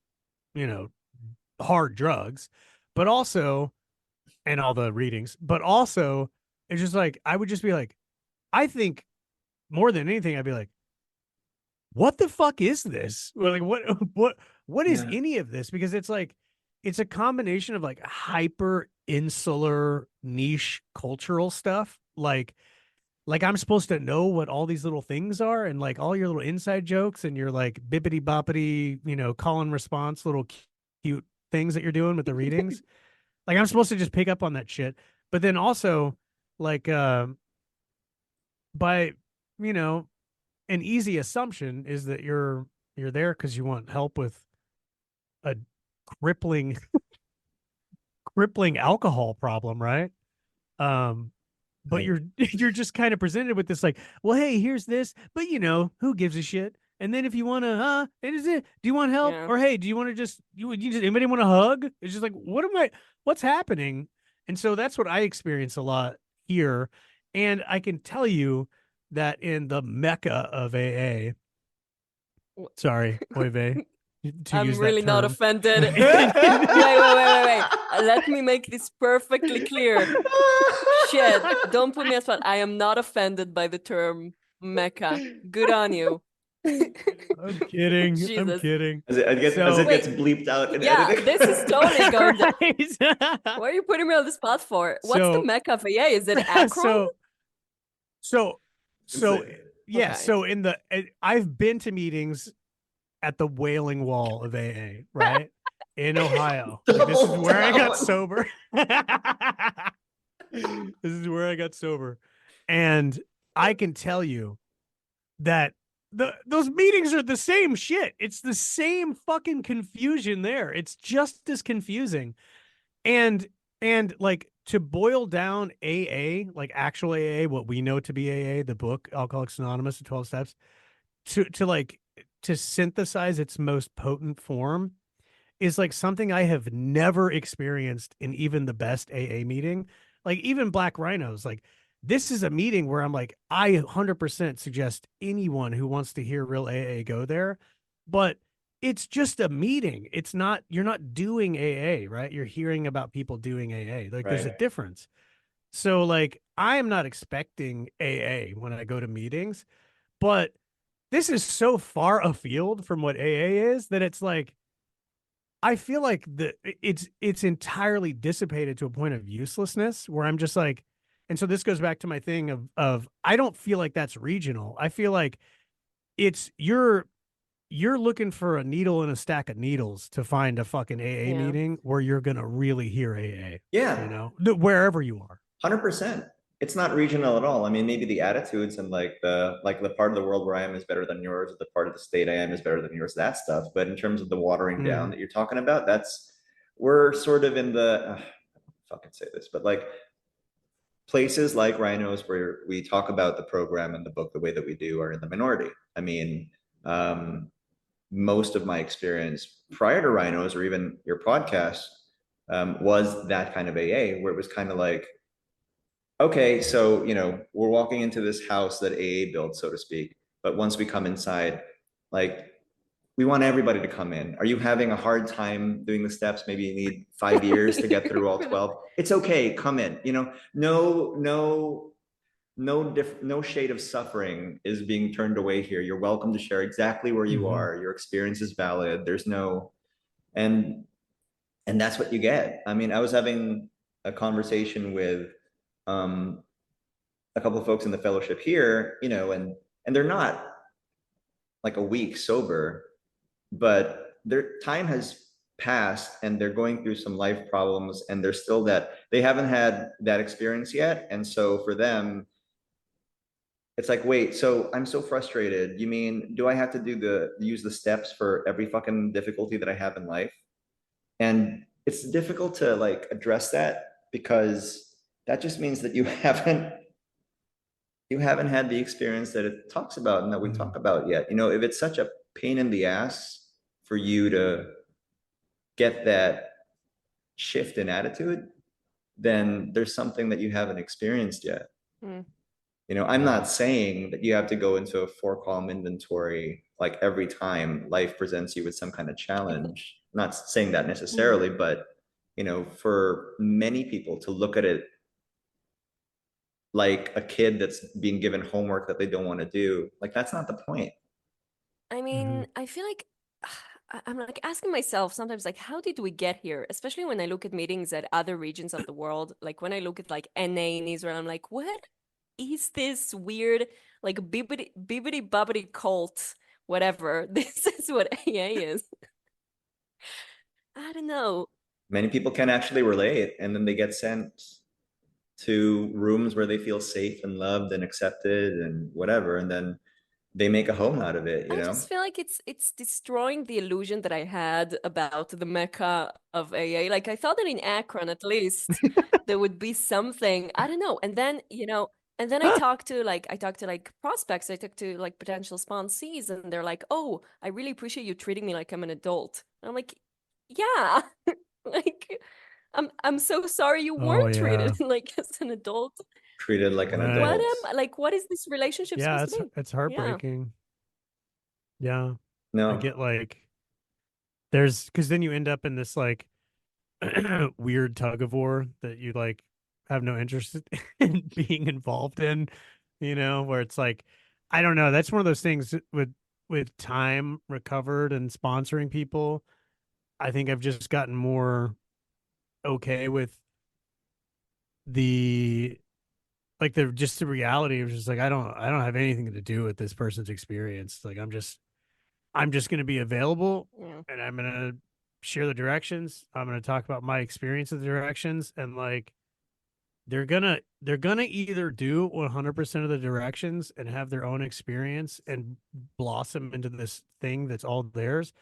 hard drugs, but also, and all the readings, but also it's just like, I would just be like, I think more than anything, I'd be like, what the fuck is this? Or like, what is any of this? Because it's like, it's a combination of like hyper insular niche cultural stuff. Like I'm supposed to know what all these little things are, and like all your little inside jokes and your like bippity boppity, call and response, little cute things that you're doing with the readings. Like I'm supposed to just pick up on that shit. But then also like, by, an easy assumption is that you're there because you want help with a crippling alcohol problem, right? But
Right.
you're just kind of presented with this like, well, hey, here's this, but who gives a shit? And then if you want to, do you want help?
Yeah.
Or hey, do you want to just anybody want a hug? It's just like, what's happening? And so that's what I experience a lot here. And I can tell you that in the mecca of AA, sorry, Oive, to
I'm
use
really
that
not
term.
offended. Wait. Let me make this perfectly clear. Shit, don't put me on spot. I am not offended by the term Mecca. Good on you.
I'm kidding. I'm
Jesus.
kidding.
As it gets
Wait,
bleeped out in
yeah,
editing.
this is totally going to.
Right.
Why are you putting me on the spot for? What's the
So-
Mecca of AA? Is it Akron?
So yeah.
Okay.
So I've been to meetings at the Wailing Wall of AA, right? In Ohio. Like, this is
Double
where I got
down.
sober. This is where I got sober. And I can tell you that those meetings are the same shit. It's the same fucking confusion there. It's just as confusing. And like, to boil down AA, like actual AA, what we know to be AA, the book Alcoholics Anonymous, the 12 steps, to synthesize its most potent form is like something I have never experienced in even the best AA meeting. Like, even Black Rhinos, like, this is a meeting where I'm like, I 100% suggest anyone who wants to hear real AA go there. But it's just a meeting. It's not, you're not doing AA, right? You're hearing about people doing AA. Like, there's a
Right.
difference. So, like, I am not expecting AA when I go to meetings, but this is so far afield from what AA is that it's like, I feel like it's entirely dissipated to a point of uselessness where I'm just like, and so this goes back to my thing of I don't feel like that's regional. I feel like it's you're looking for a needle in a stack of needles to find a fucking AA
Yeah.
meeting where you're gonna really hear AA.
Yeah.
Wherever you are.
100%. It's not regional at all. I mean, maybe the attitudes and like the part of the world where I am is better than yours, or the part of the state I am is better than yours, that stuff. But in terms of the watering down that you're talking about, we're sort of in the fucking say this, but like places like Rhinos where we talk about the program and the book the way that we do are in the minority. I mean, most of my experience prior to Rhinos or even your podcast was that kind of AA where it was kind of like, okay, so we're walking into this house that AA built, so to speak. But once we come inside, like we want everybody to come in. Are you having a hard time doing the steps? Maybe you need 5 years to get through all 12. It's okay, come in. No shade of suffering is being turned away here. You're welcome to share exactly where you are. Your experience is valid. There's no, and that's what you get. I mean, I was having a conversation with a couple of folks in the fellowship here, and they're not like a week sober, but their time has passed and they're going through some life problems and they're still they haven't had that experience yet. And so for them, it's like, wait, so I'm so frustrated. You mean, do I have to use the steps for every fucking difficulty that I have in life? And it's difficult to like address that because that just means that you haven't had the experience that it talks about and that we talk about yet. If it's such a pain in the ass for you to get that shift in attitude, then there's something that you haven't experienced yet. I'm not saying that you have to go into a 4-column inventory like every time life presents you with some kind of challenge. I'm not saying that necessarily, but for many people to look at it like a kid that's being given homework that they don't want to do, like that's not the point.
I mean, I feel like I'm like asking myself sometimes, like, how did we get here? Especially when I look at meetings at other regions of the world. Like when I look at like NA in Israel, I'm like, what is this weird, like bibbity bobbity cult, whatever? This is what AA is. I don't know.
Many people can actually relate, and then they get sent to rooms where they feel safe and loved and accepted and whatever. And then they make a home out of it, you
I
know?
just feel like it's destroying the illusion that I had about the mecca of AA. Like I thought that in Akron at least there would be something. I don't know. And then, and then I talked to like prospects, I talked to like potential sponsees, and they're like, "Oh, I really appreciate you treating me like I'm an adult." And I'm like, "Yeah." Like I'm so sorry you
Oh
weren't treated
yeah.
like as an adult.
Treated like an
Right.
adult.
What is this relationship
Yeah,
supposed to be?
it's
Yeah.
heartbreaking. Yeah. I
No,
get like because then you end up in this like weird tug of war that you like have no interest in being involved in, where it's like, I don't know. That's one of those things with time recovered and sponsoring people. I think I've just gotten more okay with the just the reality of just like I don't have anything to do with this person's experience. Like I'm just going to be available,
Yeah.
and I'm going to share the directions. I'm going to talk about my experience of the directions, and like they're gonna either do 100% of the directions and have their own experience and blossom into this thing that's all theirs,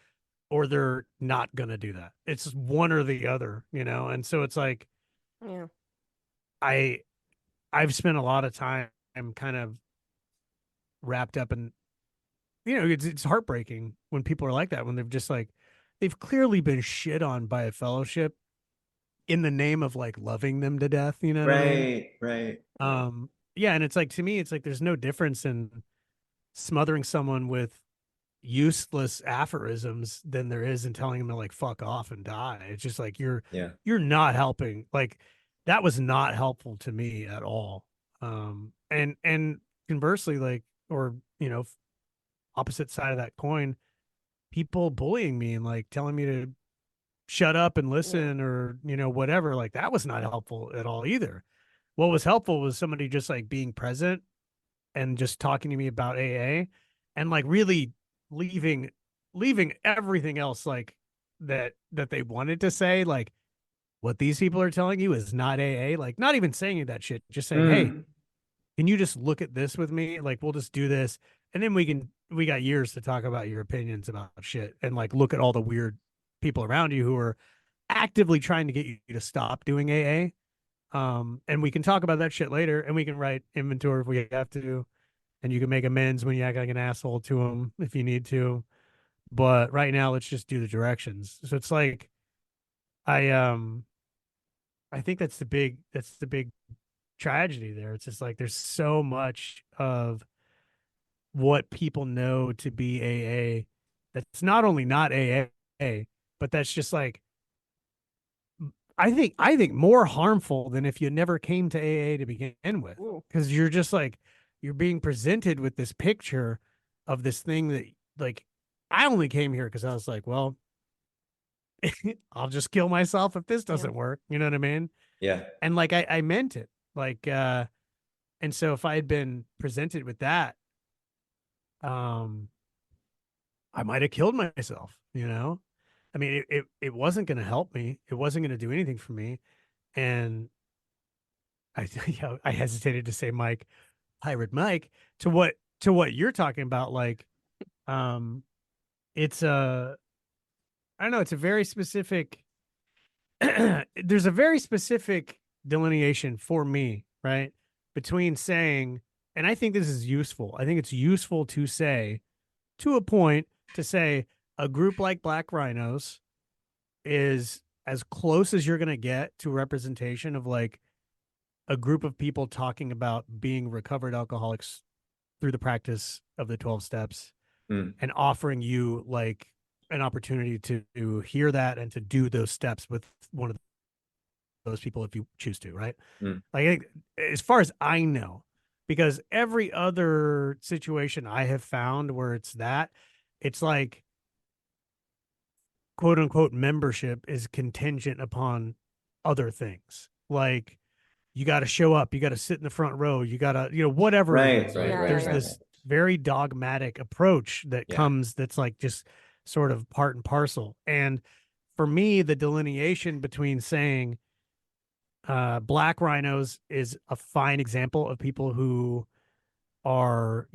or they're not gonna do that. It's one or the other, And so it's like
Yeah.
I I've spent a lot of time kind of wrapped up in, it's heartbreaking when people are like that, when they've just like they've clearly been shit on by a fellowship in the name of like loving them to death, you know what I mean?
right.
Yeah, and it's like, to me, it's like there's no difference in smothering someone with useless aphorisms than there is in telling them to like fuck off and die. It's just like
Yeah.
you're not helping. Like that was not helpful to me at all. And conversely, like, or opposite side of that coin, people bullying me and like telling me to shut up and listen, or whatever, like that was not helpful at all either. What was helpful was somebody just like being present and just talking to me about AA, and like really leaving everything else like that they wanted to say, like what these people are telling you is not AA, like not even saying that shit, just saying, "Hey,
Mm,
can you just look at this with me? Like we'll just do this, and then we got years to talk about your opinions about shit, and like look at all the weird people around you who are actively trying to get you to stop doing AA." And we can talk about that shit later, and we can write inventory if we have to, and you can make amends when you act like an asshole to them if you need to. But right now, let's just do the directions. So it's like I um I think that's the big tragedy there. It's just like there's so much of what people know to be AA that's not only not AA, but that's just like I think more harmful than if you never came to AA to begin with.
Ooh.
Because you're just like you're being presented with this picture of this thing that like I only came here because I was like, well, I'll just kill myself if this doesn't work. You know what I mean?
yeah.
And like I meant it. Like and so if I had been presented with that, um I might have killed myself. I mean, it wasn't going to help me. It wasn't going to do anything for me. And I hesitated to say Pirate Mike, to what you're talking about. Like, um, it's I don't know. It's a very specific, there's a very specific delineation for me, right? Between saying, and I think this is useful. I think it's useful to say, to a point, to say a group like Black Rhinos is as close as you're going to get to representation of like a group of people talking about being recovered alcoholics through the practice of the 12 steps,
Mm,
and offering you like an opportunity to hear that and to do those steps with one of those people if you choose to, right?
mm.
Like, I think, as far as I know, because every other situation I have found where it's like quote unquote membership is contingent upon other things. Like you got to show up, you got to sit in the front row, you got to, whatever it
Right,
is.
right,
Yeah,
right,
There's
right.
this very dogmatic approach that
Yeah.
comes that's like just sort of part and parcel. And for me, the delineation between saying Black Rhinos is a fine example of people who are,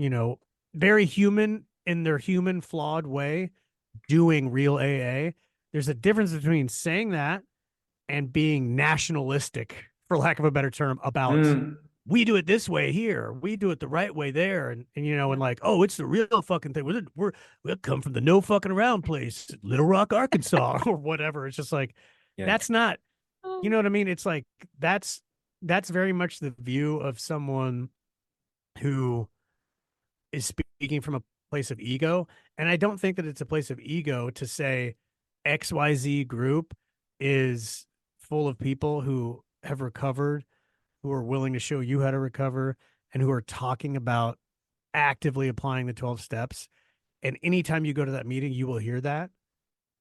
very human in their human flawed way doing real AA. There's a difference between saying that and being nationalistic, for lack of a better term, about we do it this way here, we do it the right way there, and you know, and like, oh, it's the real fucking thing. We come from the no fucking around place, Little Rock, Arkansas, or whatever. It's just like that's not, you know what I mean? It's like that's very much the view of someone who is speaking from a place of ego, and I don't think that it's a place of ego to say XYZ group is full of people who have recovered, who are willing to show you how to recover, and who are talking about actively applying the 12 steps. And anytime you go to that meeting, you will hear that.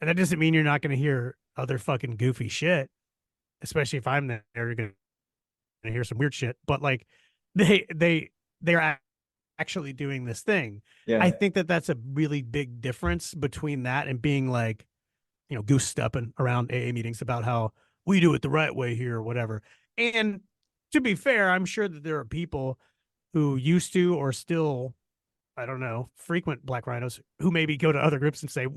And that doesn't mean you're not going to hear other fucking goofy shit, especially if I'm there, you're going to hear some weird shit. But like they're actually doing this thing.
Yeah.
I think that that's a really big difference between that and being like, you know, goose stepping around AA meetings about how we do it the right way here or whatever. And to be fair, I'm sure that there are people who used to or still, I don't know, frequent Black Rhinos who maybe go to other groups and say,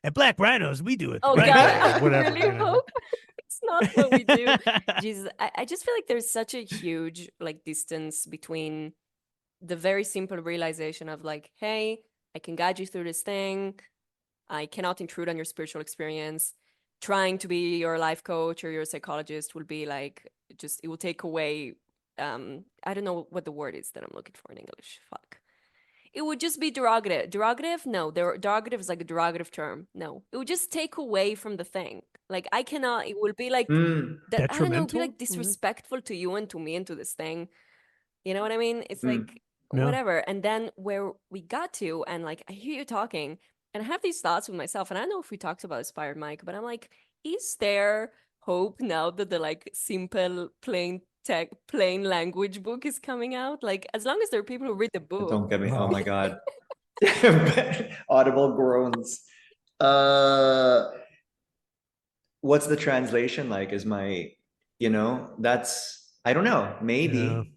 at Black Rhinos, we do it.
Oh,
right
God,
way,"
I
or whatever.
really
you know?
hope it's not what we do. Jesus, I just feel like there's such a huge like distance between the very simple realization of like, hey, I can guide you through this thing. I cannot intrude on your spiritual experience. Trying to be your life coach or your psychologist will be like, just, it will take away, I don't know what the word is that I'm looking for in English. Fuck. It would just be derogative. Derogative? No, derogative is like a derogative term. No, it would just take away from the thing. Like I cannot, it would be like, that, I don't know, it would be like
Detrimental?
disrespectful to you and to me and to this thing. You know what I mean? It's like,
Yeah.
whatever. And then where we got to, and like, I hear you talking, and I have these thoughts with myself, and I don't know if we talked about Inspired Mike, but I'm like, is there hope now that the like simple, plain language book is coming out? Like, as long as there are people who read the book.
Don't get me. Oh my God. Audible groans. What's the translation like? Is my, you know, that's, I don't know. Maybe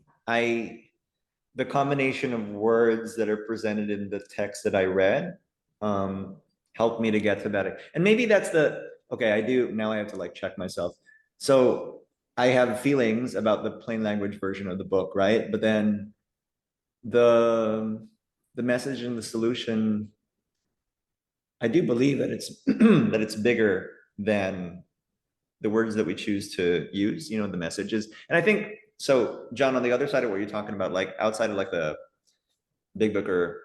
the combination of words that are presented in the text that I read helped me to get to that. And maybe that's okay, I do, now I have to like check myself. So I have feelings about the plain language version of the book, right? But then the message and the solution, I do believe that it's that it's bigger than the words that we choose to use, you know, the messages. And I think, so John, on the other side of what you're talking about, like outside of like the big booker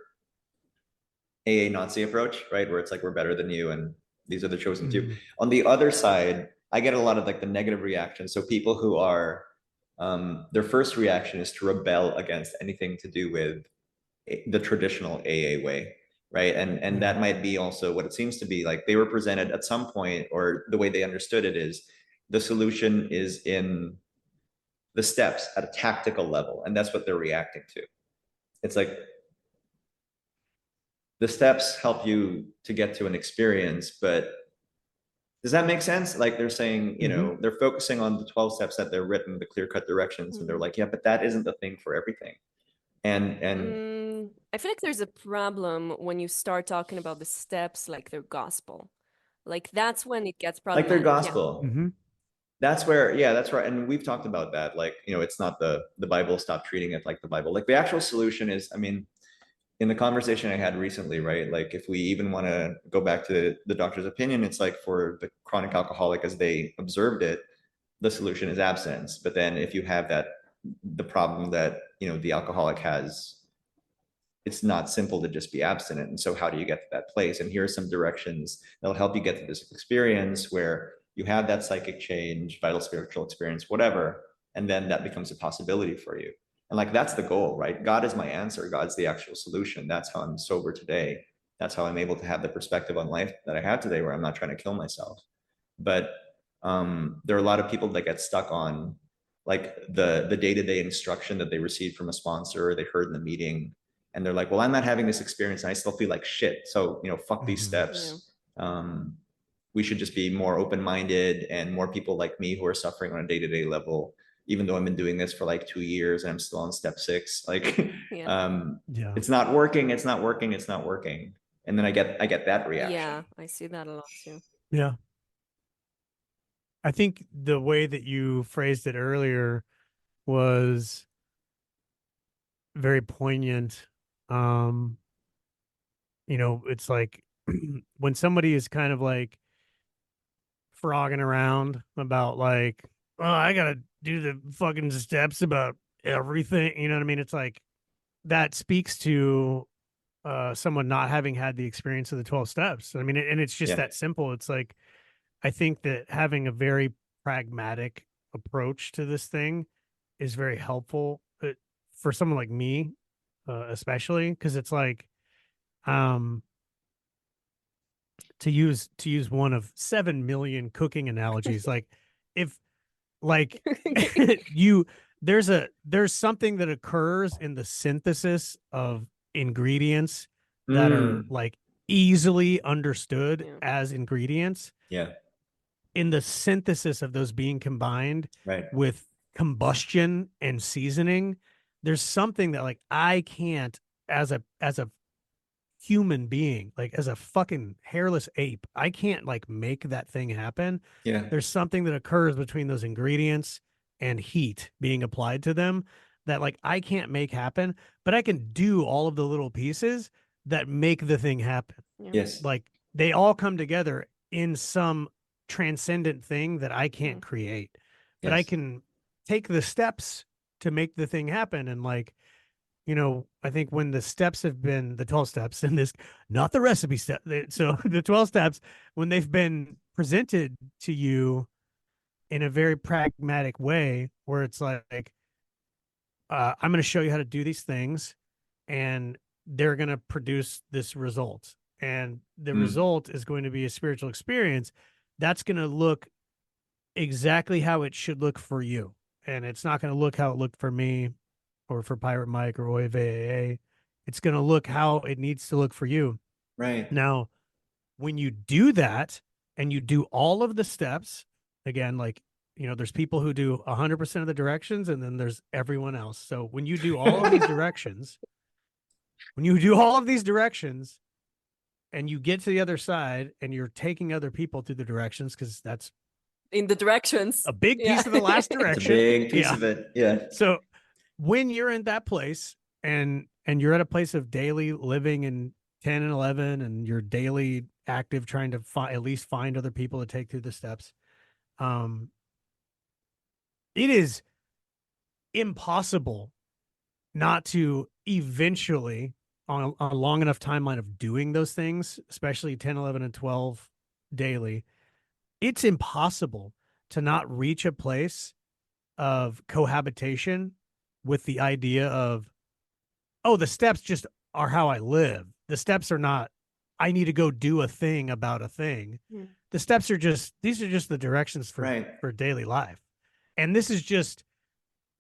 AA Nazi approach, right? Where it's like, we're better than you and these are the chosen few. On the other side, I get a lot of like the negative reaction. So people who are, their first reaction is to rebel against anything to do with the traditional AA way, right? And that might be also what it seems to be like. They were presented at some point, or the way they understood it is, the solution is in the steps at a tactical level, and that's what they're reacting to. It's like the steps help you to get to an experience, but does that make sense? Like they're saying, you know, they're focusing on the 12 steps that they're written, the clear-cut directions, and they're like, yeah, but that isn't the thing for everything. And
I feel like there's a problem when you start talking about the steps like they're gospel. Like that's when it gets problematic.
Like they're gospel. Yeah. That's where, yeah, that's right. And we've talked about that. Like, you know, it's not the Bible, stop treating it like the Bible. Like the actual solution is, I mean, in the conversation I had recently, right? Like if we even want to go back to the doctor's opinion, it's like for the chronic alcoholic as they observed it, the solution is abstinence. But then if you have the problem that, you know, the alcoholic has, it's not simple to just be abstinent. And so how do you get to that place? And here are some directions that'll help you get to this experience where you have that psychic change, vital spiritual experience, whatever, and then that becomes a possibility for you. And like, that's the goal, right? God is my answer. God's the actual solution. That's how I'm sober today. That's how I'm able to have the perspective on life that I have today, where I'm not trying to kill myself. But there are a lot of people that get stuck on like the day-to-day instruction that they received from a sponsor or they heard in the meeting. And they're like, well, I'm not having this experience and I still feel like shit. So, you know, fuck these steps. We should just be more open-minded, and more people like me who are suffering on a day-to-day level, even though I've been doing this for like 2 years and I'm still on step 6. Like,
Yeah.
Yeah.
it's not working, it's not working, it's not working. And then I get that reaction.
Yeah, I see that a lot too.
Yeah. I think the way that you phrased it earlier was very poignant. It's like when somebody is kind of like frogging around about like, oh, I gotta do the fucking steps about everything. You know what I mean? It's like that speaks to someone not having had the experience of the 12 steps. I mean, and it's just
Yeah.
that simple. It's like, I think that having a very pragmatic approach to this thing is very helpful for someone like me, especially because it's like, to use one of 7 million cooking analogies, like if like there's something that occurs in the synthesis of ingredients that are like easily understood
Yeah.
as ingredients,
Yeah.
in the synthesis of those being combined
Right.
with combustion and seasoning. There's something that like I can't, as a human being, like as a fucking hairless ape, I can't like make that thing happen.
Yeah.
There's something that occurs between those ingredients and heat being applied to them that like I can't make happen, but I can do all of the little pieces that make the thing happen.
Yeah.
Yes.
Like they all come together in some transcendent thing that I can't create, but I
Yes.
can take the steps to make the thing happen. And like, I think when the steps have been the 12 steps and this, not the recipe step. So the 12 steps, when they've been presented to you in a very pragmatic way, where it's like, I'm going to show you how to do these things and they're going to produce this result. And the result is going to be a spiritual experience that's going to look exactly how it should look for you. And it's not going to look how it looked for me or for Pirate Mike or OIVAA. It's going to look how it needs to look for you.
Right.
Now, when you do that and you do all of the steps, again, like, there's people who do 100% of the directions and then there's everyone else. So when you do all of these directions, and you get to the other side and you're taking other people through the directions, because that's
In the directions.
a big piece of the last
It's a
direction.
big piece of it. Yeah.
So when you're in that place and you're at a place of daily living in 10 and 11 and you're daily active trying to at least find other people to take through the steps, it is impossible not to eventually, on a long enough timeline of doing those things, especially 10, 11, and 12 daily, it's impossible to not reach a place of cohabitation with the idea of, oh, the steps just are how I live. The steps are not, I need to go do a thing about a thing.
Yeah.
The steps are these are just the directions for daily life. And this is just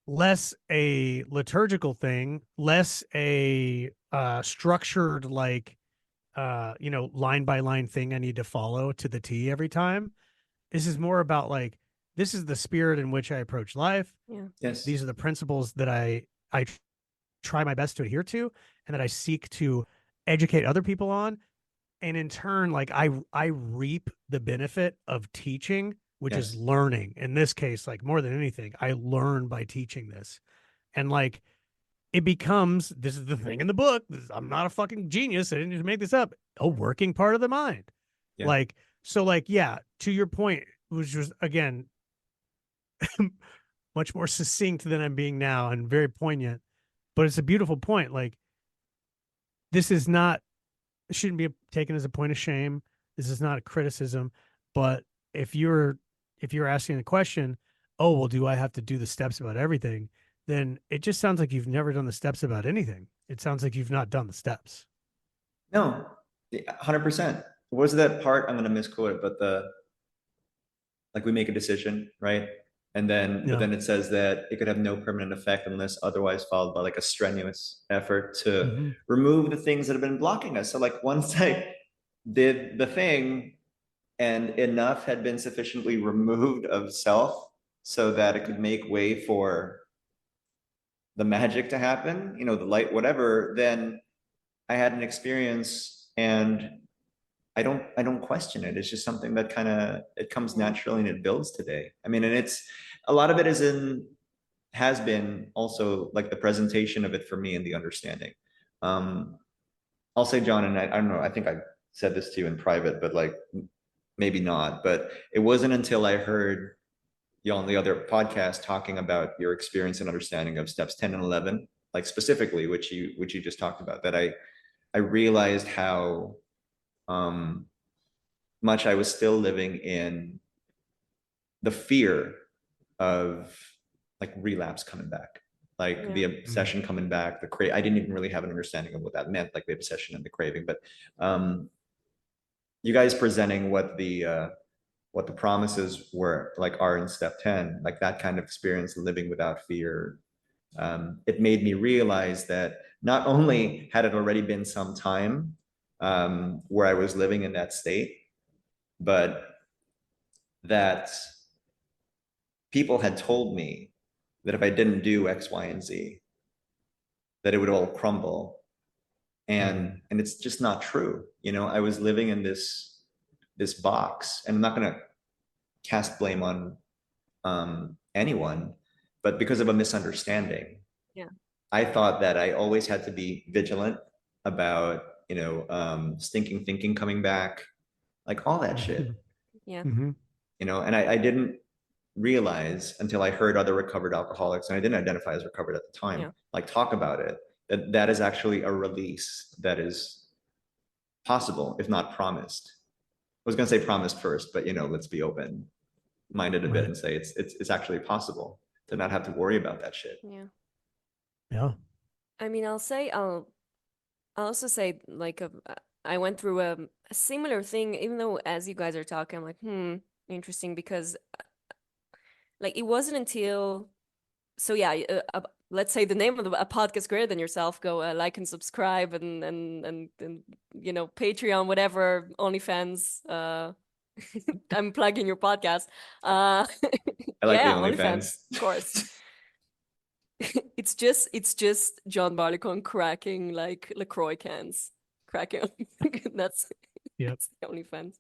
less a liturgical thing, less a structured, like, line by line thing I need to follow to the T every time. This is more about like, this is the spirit in which I approach life.
Yeah.
Yes.
These are the principles that I try my best to adhere to and that I seek to educate other people on. And in turn, like I reap the benefit of teaching, which is learning. In this case, like more than anything, I learn by teaching this. And like, it becomes, this is the thing in the book, I'm not a fucking genius, I didn't just make this up, a working part of the mind.
Yeah.
Like, so like, yeah, to your point, which was, again, much more succinct than I'm being now and very poignant, but it's a beautiful point. Like, this is not, it shouldn't be taken as a point of shame. This is not a criticism, but if you're asking the question, oh, well, do I have to do the steps about everything? Then it just sounds like you've never done the steps about anything. It sounds like you've not done the steps.
No, 100%. What was that part? I'm going to misquote it, but like we make a decision, right? And then, but then it says that it could have no permanent effect unless otherwise followed by like a strenuous effort to remove the things that have been blocking us. So like once I did the thing and enough had been sufficiently removed of self, so that it could make way for the magic to happen, you know, the light, whatever, then I had an experience and I don't question it. It's just something that kind of it comes naturally and it builds today. I mean, and it's a lot of it has been also like the presentation of it for me and the understanding. I'll say, John, and I don't know, I think I said this to you in private, but like maybe not, but it wasn't until I heard you on the other podcast talking about your experience and understanding of steps 10 and 11, like specifically, which you just talked about, that I realized how much I was still living in the fear of like relapse coming back, like the obsession coming back, I didn't even really have an understanding of what that meant, like the obsession and the craving. But you guys presenting what the promises were like are in step 10, like that kind of experience, living without fear, it made me realize that not only had it already been some time where I was living in that state, but that people had told me that if I didn't do X, Y, and Z, that it would all crumble. And it's just not true. You know, I was living in this box, and I'm not going to cast blame on anyone, but because of a misunderstanding.
Yeah.
I thought that I always had to be vigilant about, you know, stinking thinking coming back, like all that shit.
Yeah.
You know, and I didn't realize until I heard other recovered alcoholics, and I didn't identify as recovered at the time, like talk about it, that is actually a release that is possible, if not promised. I was going to say promised first, but you know, let's be open minded a bit and say it's actually possible to not have to worry about that shit.
Yeah.
I mean, I'll also say like I went through a similar thing, even though as you guys are talking, I'm like, interesting, because like it wasn't until, so yeah, let's say the name of a podcast greater than yourself, go like and subscribe and you know, Patreon, whatever, OnlyFans, I'm plugging your podcast.
I like the OnlyFans.
Of course. It's just John Barleycorn cracking like LaCroix cans. Cracking. That's the OnlyFans.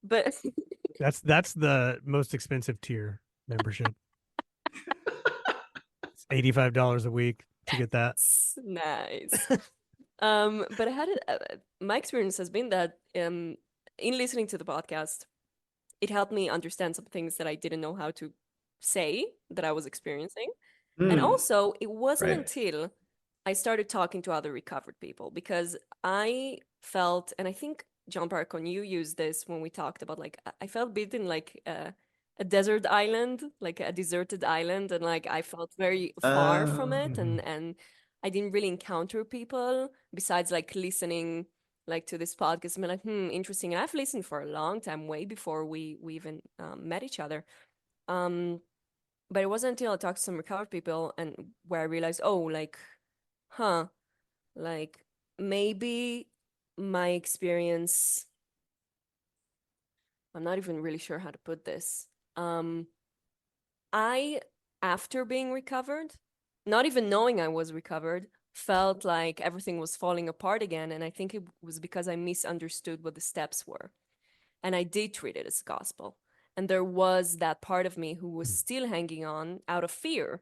But
that's the most expensive tier membership. It's $85 a week to get that.
Nice. But I had it. My experience has been that in listening to the podcast, it helped me understand some things that I didn't know how to say that I was experiencing. And also, it wasn't until I started talking to other recovered people, because I felt, and I think John Barcon, you used this when we talked about, like, I felt a bit in like a desert island, like a deserted island, and like I felt very far from it, and I didn't really encounter people besides like listening like to this podcast and be like, interesting. And I've listened for a long time, way before we even met each other. But it wasn't until I talked to some recovered people and where I realized, oh, like, like maybe my experience, I'm not even really sure how to put this. I, after being recovered, not even knowing I was recovered, felt like everything was falling apart again. And I think it was because I misunderstood what the steps were. And I did treat it as gospel. And there was that part of me who was still hanging on out of fear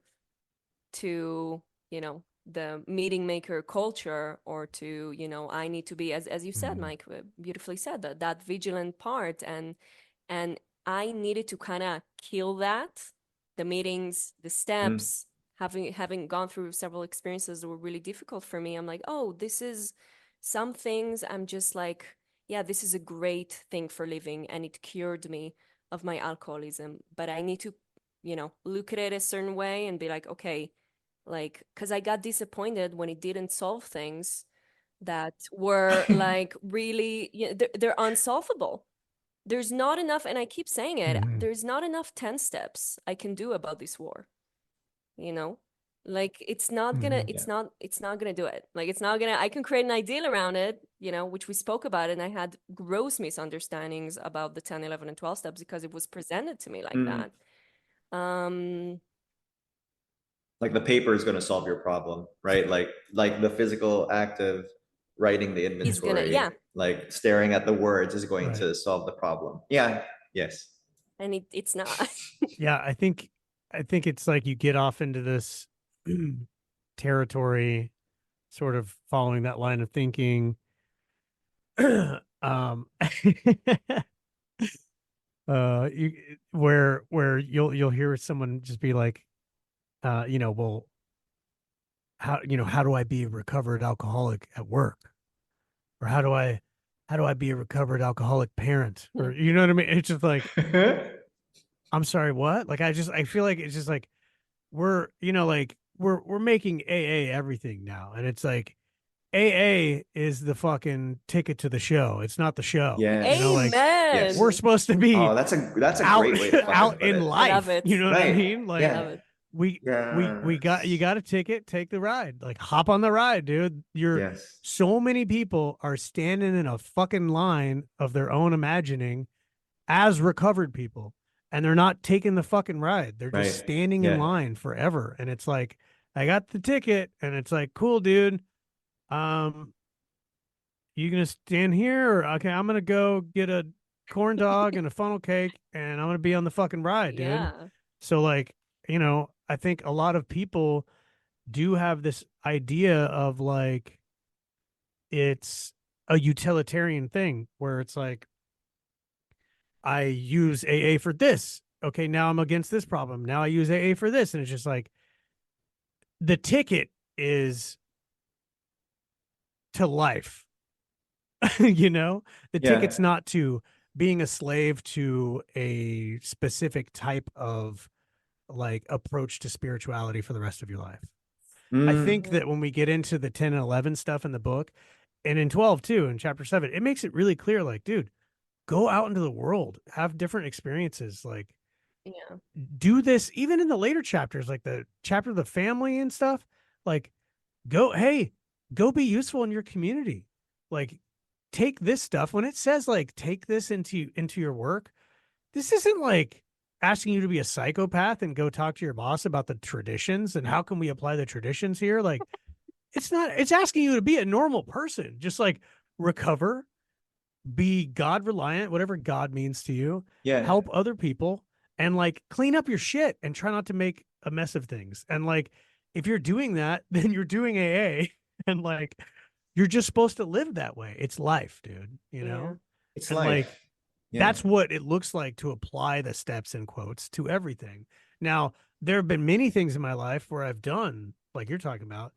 to, you know, the meeting maker culture, or to, you know, I need to be, as you said, Mike, beautifully said, that vigilant part. And I needed to kind of kill that, the meetings, the steps, having gone through several experiences that were really difficult for me. I'm like, oh, this is some things I'm just like, yeah, this is a great thing for living, and it cured me of my alcoholism. But I need to, you know, look at it a certain way and be like, okay, like, because I got disappointed when it didn't solve things that were like really, they're unsolvable. There's not enough, and I keep saying it, there's not enough 10 steps I can do about this war, you know? Like, it's not gonna, it's not gonna do it. Like, it's not gonna, I can create an ideal around it, you know, which we spoke about, and I had gross misunderstandings about the 10, 11, and 12 steps because it was presented to me like that. Um,
Like the paper is going to solve your problem, right? Like the physical act of writing the
Is gonna,
inventory,
yeah,
like staring at the words is going
Right.
to solve the problem. Yeah. Yes.
and it's not.
Yeah, I think it's like you get off into this territory, sort of following that line of thinking. um you where you'll hear someone just be like, well, how do I be a recovered alcoholic at work? Or how do I be a recovered alcoholic parent? Or you know what I mean? It's just like, I'm sorry, what? Like I feel like it's just like we're making AA everything now. And it's like AA is the fucking ticket to the show. It's not the show.
Yes.
Like
Yes.
we're
Amen.
supposed to be
Oh, that's a
out
great way to fucking
out
put
in
it.
I love
life.
it.
You know what I
Right.
mean? Like
Love
Yeah.
it.
we got you
Yes.
got a ticket, take the ride. Like hop on the ride, dude.
Yes.
So many people are standing in a fucking line of their own imagining as recovered people, and they're not taking the fucking ride. They're just
Right.
standing in
Yeah.
line forever. And it's like, I got the ticket, and it's like, cool, dude. You gonna stand here? Or okay, I'm gonna go get a corn dog and a funnel cake, and I'm gonna be on the fucking ride, dude.
Yeah.
So like, I think a lot of people do have this idea of like it's a utilitarian thing where it's like, I use AA for this. Okay, now I'm against this problem. Now I use AA for this. And it's just like the ticket is to life. The
Yeah.
ticket's not to being a slave to a specific type of like approach to spirituality for the rest of your life. I think that when we get into the 10 and 11 stuff in the book, and in 12 too, in chapter 7, it makes it really clear, like, dude, go out into the world, have different experiences, like
Yeah.
do this even in the later chapters, like the chapter of the family and stuff. Like, go be useful in your community. Like, take this stuff when it says like take this into your work. This isn't like asking you to be a psychopath and go talk to your boss about the traditions and how can we apply the traditions here. Like, it's not, it's asking you to be a normal person, just like recover, be God reliant, whatever God means to you,
Yeah.
help other people, and like clean up your shit and try not to make a mess of things. And like, if you're doing that, then you're doing AA, and like, you're just supposed to live that way. It's life, dude,
Yeah.
It's
And
life.
like,
Yeah.
that's what it looks like to apply the steps in quotes to everything. Now, there have been many things in my life where I've done, like you're talking about,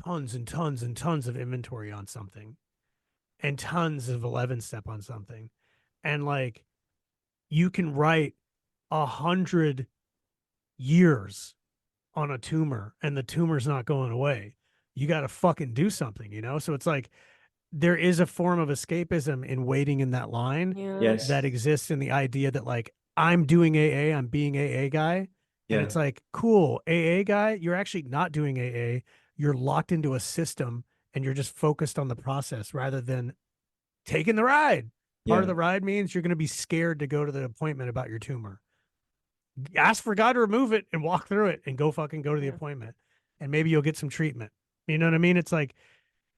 tons and tons and tons of inventory on something and tons of 11 step on something. And like, you can write 100 years on a tumor and the tumor's not going away. You got to fucking do something. So it's like, there is a form of escapism in waiting in that line
Yeah.
Yes.
that exists in the idea that like, I'm doing AA, I'm being AA guy. And
Yeah.
it's like, cool, AA guy, you're actually not doing AA. You're locked into a system and you're just focused on the process rather than taking the ride. Part of
Yeah.
the ride means you're going to be scared to go to the appointment about your tumor. Ask for God to remove it and walk through it and go fucking go to the
Yeah.
appointment. And maybe you'll get some treatment. You know what I mean? It's like,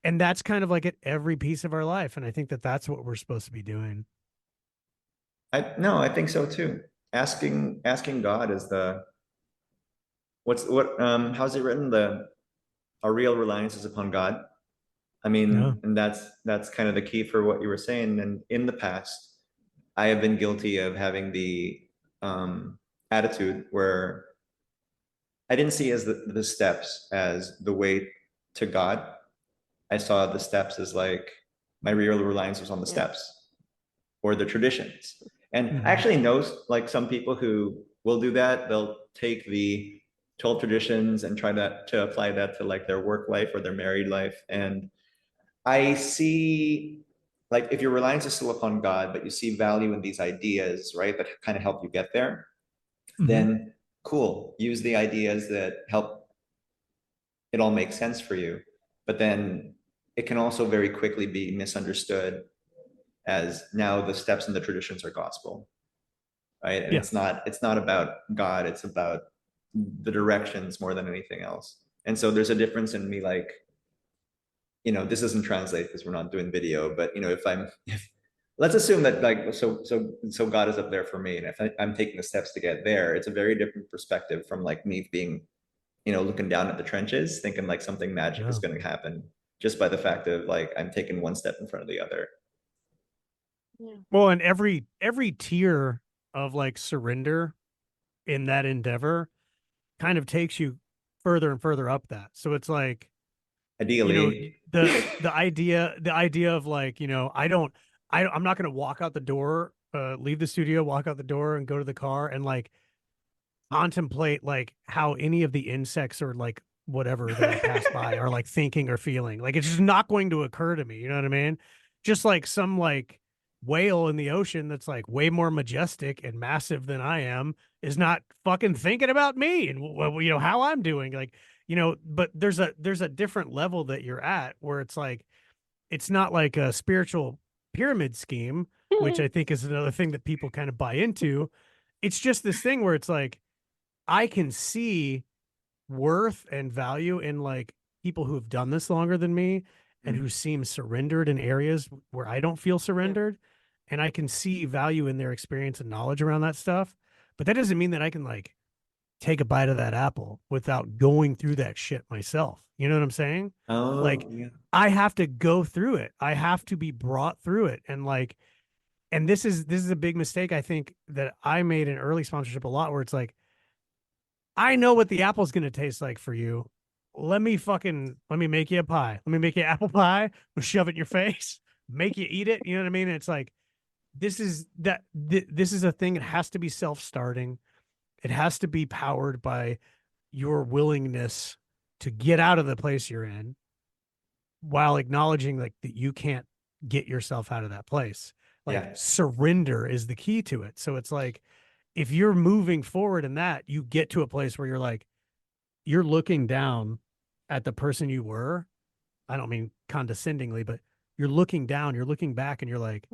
and that's kind of like at every piece of our life. And I think that that's what we're supposed to be doing.
I think so too. Asking God is how's it written? Our real reliance is upon God. I mean,
Yeah.
and that's kind of the key for what you were saying. And in the past, I have been guilty of having the attitude where I didn't see as the steps as the way to God. I saw the steps as like my real reliance was on the
Yeah.
steps or the traditions. And
Mhm.
I actually know like some people who will do that. They'll take the 12 traditions and try to apply that to like their work life or their married life. And I see like if your reliance is still upon God, but you see value in these ideas, right, that kind of help you get there,
Mhm.
then cool. Use the ideas that help it all make sense for you. But then it can also very quickly be misunderstood as now the steps and the traditions are gospel. right? And
Yeah.
it's not about God, it's about the directions more than anything else. And so there's a difference in me, like, this doesn't translate because we're not doing video, but if let's assume that, like, so God is up there for me, and if I'm taking the steps to get there, it's a very different perspective from like me being, looking down at the trenches, thinking like something magic is
Yeah.
going to happen just by the fact of like I'm taking one step in front of the other.
Well, and every tier of like surrender in that endeavor kind of takes you further and further up that. So it's like,
Ideally,
the idea of like, I'm not going to walk out the door, leave the studio, walk out the door and go to the car and like contemplate like how any of the insects or like whatever that I pass by are like thinking or feeling. Like it's just not going to occur to me. You know what I mean? Just like some like whale in the ocean that's like way more majestic and massive than I am is not fucking thinking about me and how I'm doing. Like, but there's a different level that you're at where it's like it's not like a spiritual pyramid scheme, which I think is another thing that people kind of buy into. It's just this thing where it's like I can see worth and value in like people who have done this longer than me and who seem surrendered in areas where I don't feel surrendered. And I can see value in their experience and knowledge around that stuff. But that doesn't mean that I can like take a bite of that apple without going through that shit myself. You know what I'm saying? Like
yeah.
I have to go through it. I have to be brought through it. And like, and this is a big mistake I think that I made in early sponsorship a lot where it's like, I know what the apple's going to taste like for you. Let me make you a pie. Let me make you apple pie. We'll shove it in your face, make you eat it. You know what I mean? And it's like, this is a thing. It has to be self-starting. It has to be powered by your willingness to get out of the place you're in while acknowledging like that you can't get yourself out of that place. Like surrender is the key to it. So it's like, if you're moving forward in that, you get to a place where you're like, you're looking down at the person you were. I don't mean condescendingly, but you're looking down, you're looking back and you're like,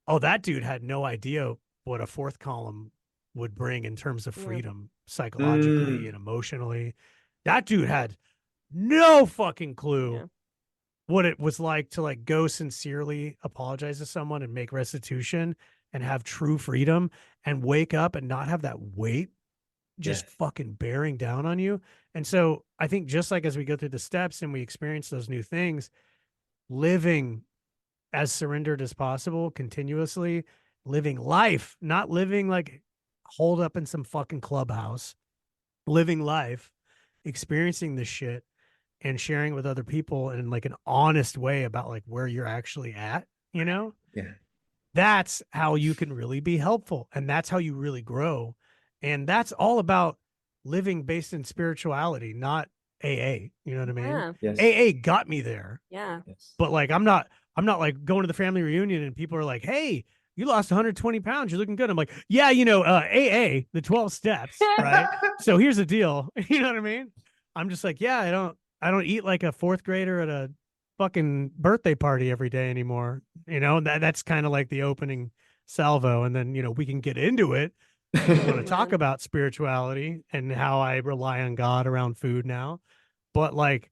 oh, that dude had no idea what a fourth column would bring in terms of freedom psychologically and emotionally. That dude had no fucking clue what it was like to like go sincerely apologize to someone and make restitution and have true freedom and wake up and not have that weight just fucking bearing down on you. And so I think just like as we go through the steps and we experience those new things, living as surrendered as possible, continuously living life, not living like holed up in some fucking clubhouse, living life, experiencing this shit and sharing with other people in like an honest way about like where you're actually at,
Yeah.
That's how you can really be helpful. And that's how you really grow. And that's all about living based in spirituality, not AA. You know what I mean?
Yes.
AA got me there.
Yeah.
But like, I'm not like going to the family reunion and people are like, hey, you lost 120 pounds. You're looking good. I'm like, yeah, AA, the 12 steps, right? So here's the deal. You know what I mean? I'm just like, yeah, I don't eat like a fourth grader at a fucking birthday party every day anymore. That's kind of like the opening salvo. And then, we can get into it. I want to talk about spirituality and how I rely on God around food now. But like,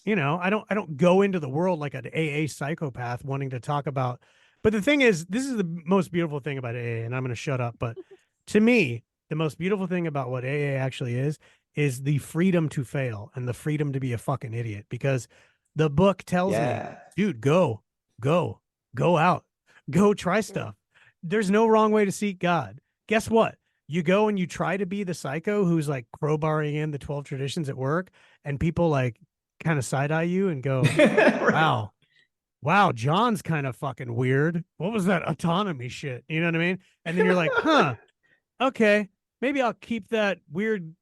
I don't go into the world like an AA psychopath wanting to talk about. But the thing is, this is the most beautiful thing about AA, and I'm going to shut up. But to me, the most beautiful thing about what AA actually is the freedom to fail and the freedom to be a fucking idiot. Because the book tells me, dude, go out, go try stuff. There's no wrong way to seek God. Guess what? You go and you try to be the psycho who's like crowbarring in the 12 traditions at work, and people like kind of side eye you and go, wow, John's kind of fucking weird. What was that autonomy shit? You know what I mean? And then you're like, huh, okay, maybe I'll keep that weird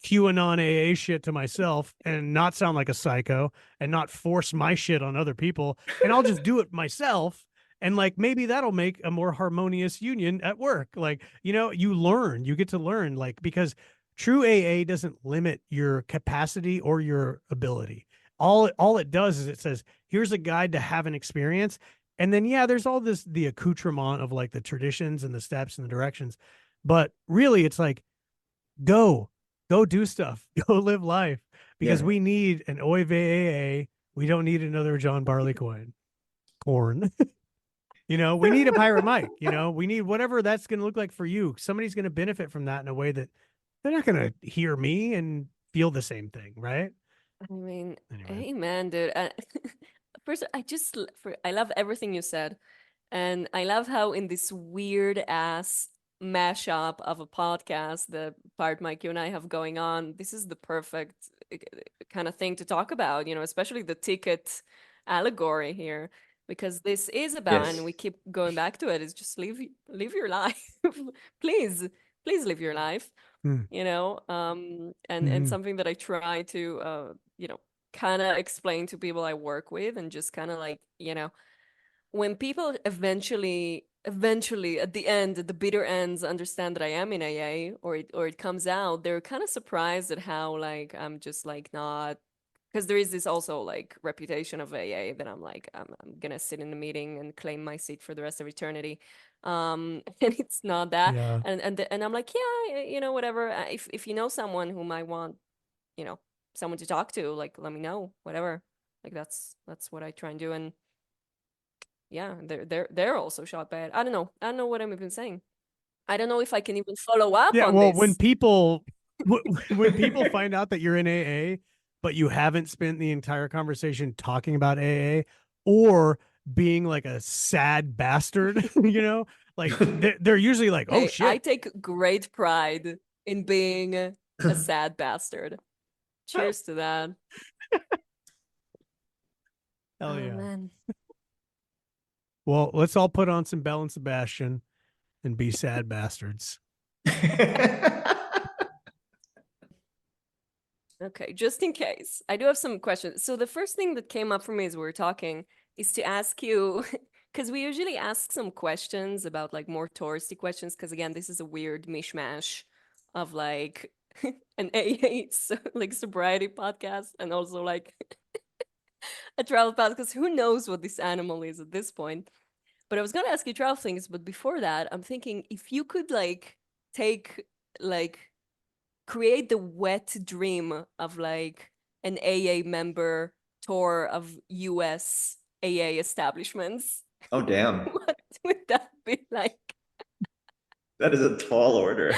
QAnon AA shit to myself and not sound like a psycho and not force my shit on other people. And I'll just do it myself. And like, maybe that'll make a more harmonious union at work. Like, you get to learn, like, because true AA doesn't limit your capacity or your ability. All it does is it says, here's a guide to have an experience. And then, yeah, there's all the accoutrement of like the traditions and the steps and the directions. But really, it's like, go do stuff, go live life, because
Yeah.
we need an Oy vey. We don't need another John Barleycorn. We need a Pirate Mike. We need whatever that's going to look like for you. Somebody's going to benefit from that in a way that they're not going to hear me and feel the same thing, right?
I mean,
Anyway.
hey man, dude. First, I love everything you said, and I love how in this weird ass mashup of a podcast, the part Mike you and I have going on, this is the perfect kind of thing to talk about. Especially the ticket allegory here, because this is about,
Yes.
and we keep going back to it. Is just live your life, please, please live your life.
Hmm.
And
Mhm.
something that I try to kind of explain to people I work with, and just kind of like, when people eventually at the end, at the bitter ends, understand that I am in AA, or it comes out, they're kind of surprised at how like I'm just like not, because there is this also like reputation of AA that I'm like I'm gonna sit in a meeting and claim my seat for the rest of eternity, and it's not that.
Yeah.
And I'm like, yeah, whatever. If you know someone whom I want, you know someone to talk to, like, let me know, whatever. Like that's what I try and do. And yeah, they're also shocked by it. I don't know what I'm even saying. I don't know if I can even follow up
Yeah.
on
Well, when
this.
people when people find out that you're in AA, but you haven't spent the entire conversation talking about AA or being like a sad bastard, like they're usually like, oh
Hey, I
shit.
take great pride in being a sad bastard. Cheers to that.
Hell
Oh
yeah.
man.
Well, let's all put on some Bell and Sebastian and be sad bastards.
Okay, just in case. I do have some questions. So the first thing that came up for me as we were talking is to ask you, because we usually ask some questions about like more touristy questions, because again, this is a weird mishmash of like an AA like sobriety podcast, and also like a travel podcast, because who knows what this animal is at this point. But I was gonna ask you travel things, but before that, I'm thinking if you could like take like create the wet dream of like an AA member tour of US AA establishments,
Oh, damn.
what would that be like?
That is a tall order.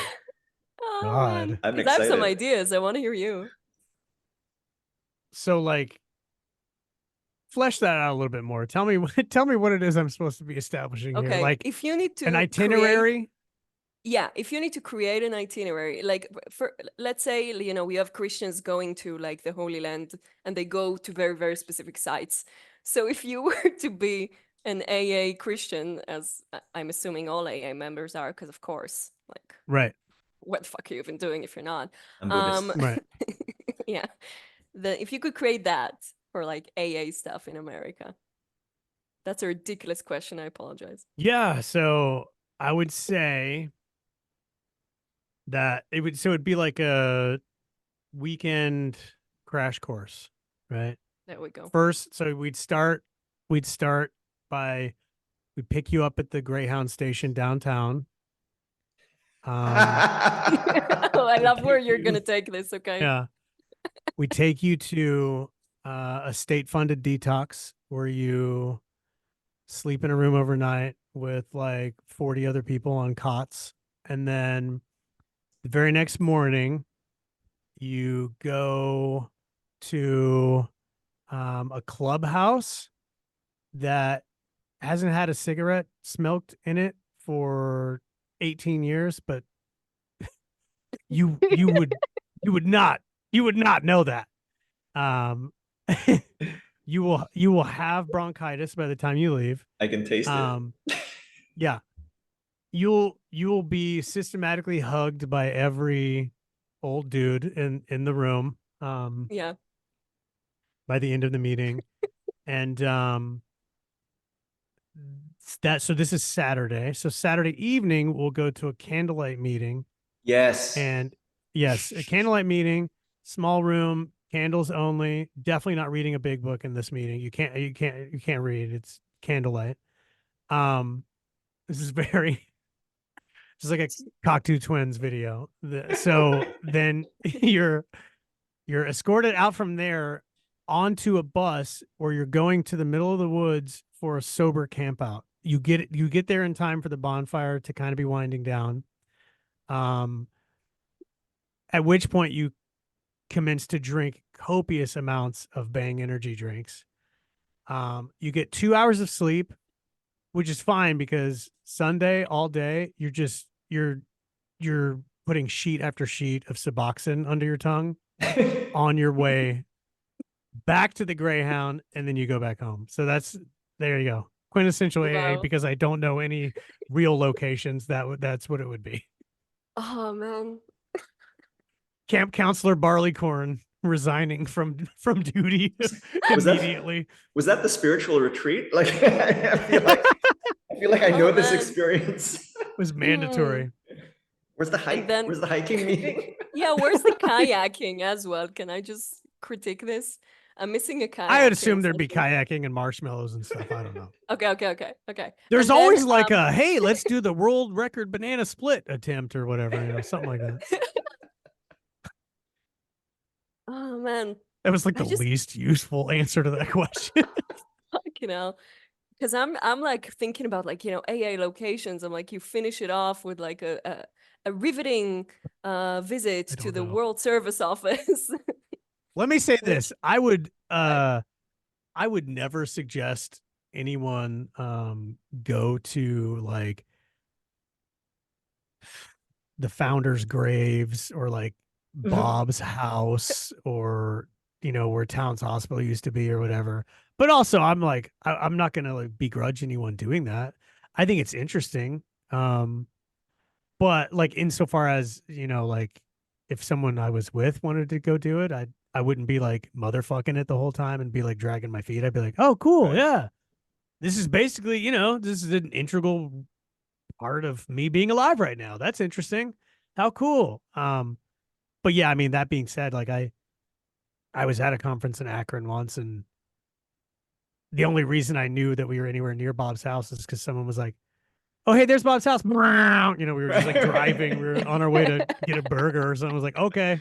Oh man,
God.
I'm
because I have some
excited.
ideas. I want to hear you.
So like flesh that out a little bit more. Tell me tell me what it is I'm supposed to be establishing here.
Okay,
Like
if you need
an
to create,
itinerary.
yeah, if you need to create an itinerary, like for let's say, we have Christians going to like the Holy Land, and they go to very, very specific sites. So if you were to be an AA Christian, as I'm assuming all AA members are, because of course, like,
Right.
what the fuck are you even doing if you're not?
I'm
Um,
Buddhist.
Right.
yeah, if you could create that for like AA stuff in America, that's a ridiculous question. I apologize.
Yeah. So I would say that it'd be like a weekend crash course, right?
There we go.
First, so we'd start by we'd pick you up at the Greyhound station downtown.
Oh, I love where
Take
you're
you-
gonna take this. Okay.
Yeah. We take you to a state funded detox where you sleep in a room overnight with like 40 other people on cots. And then the very next morning, you go to a clubhouse that hasn't had a cigarette smoked in it for 18 years, but you would not know that. Um, you will have bronchitis by the time you leave.
I can taste it.
Yeah, you'll be systematically hugged by every old dude in the room.
Yeah.
By the end of the meeting, and so this is Saturday. So Saturday evening we'll go to a candlelight meeting.
Yes.
And yes, a candlelight meeting, small room, candles only. Definitely not reading a big book in this meeting. You can't read. It's candlelight. This is very just like a Cocteau Twins video. So then you're escorted out from there onto a bus where you're going to the middle of the woods for a sober camp out. You get there in time for the bonfire to kind of be winding down. At which point you commence to drink copious amounts of Bang energy drinks. You get 2 hours of sleep, which is fine because Sunday all day you're putting sheet after sheet of Suboxone under your tongue on your way back to the Greyhound, and then you go back home. So there you go. Quintessential AA,
Wow.
because I don't know any real locations that's what it would be.
Oh man.
Camp counselor Barleycorn resigning from duty
Was that-
immediately.
Was that the spiritual retreat? Like, I feel like I know
Oh,
this
man.
experience.
It was mandatory.
Where's the hike?
then-
Where's the hiking meeting?
Yeah, where's the kayaking as well? Can I just critique this? I'm missing a kayak.
I would assume there'd be kayaking and marshmallows and stuff. I don't know.
Okay.
There's
And then,
always like a, hey, let's do the world record banana split attempt or whatever, something like that.
Oh man,
That was like
I
the
just-
least useful answer to that question.
fucking hell. Because I'm like thinking about like, AA locations. I'm like, you finish it off with like a riveting visit
I
to
don't
the
know.
World Service Office.
Let me say this. I would never suggest anyone go to like the founders' graves or like Bob's house or where Towns Hospital used to be or whatever. But also I'm like I'm not gonna like begrudge anyone doing that. I think it's interesting. But like insofar as, like if someone I was with wanted to go do it, I wouldn't be like motherfucking it the whole time and be like dragging my feet. I'd be like, oh, cool.
Right.
Yeah. This is basically, this is an integral part of me being alive right now. That's interesting. How cool. But yeah, I mean, that being said, like I was at a conference in Akron once, and the only reason I knew that we were anywhere near Bob's house is because someone was like, oh, hey, there's Bob's house. We were just like driving. We were on our way to get a burger or something. I was like, okay.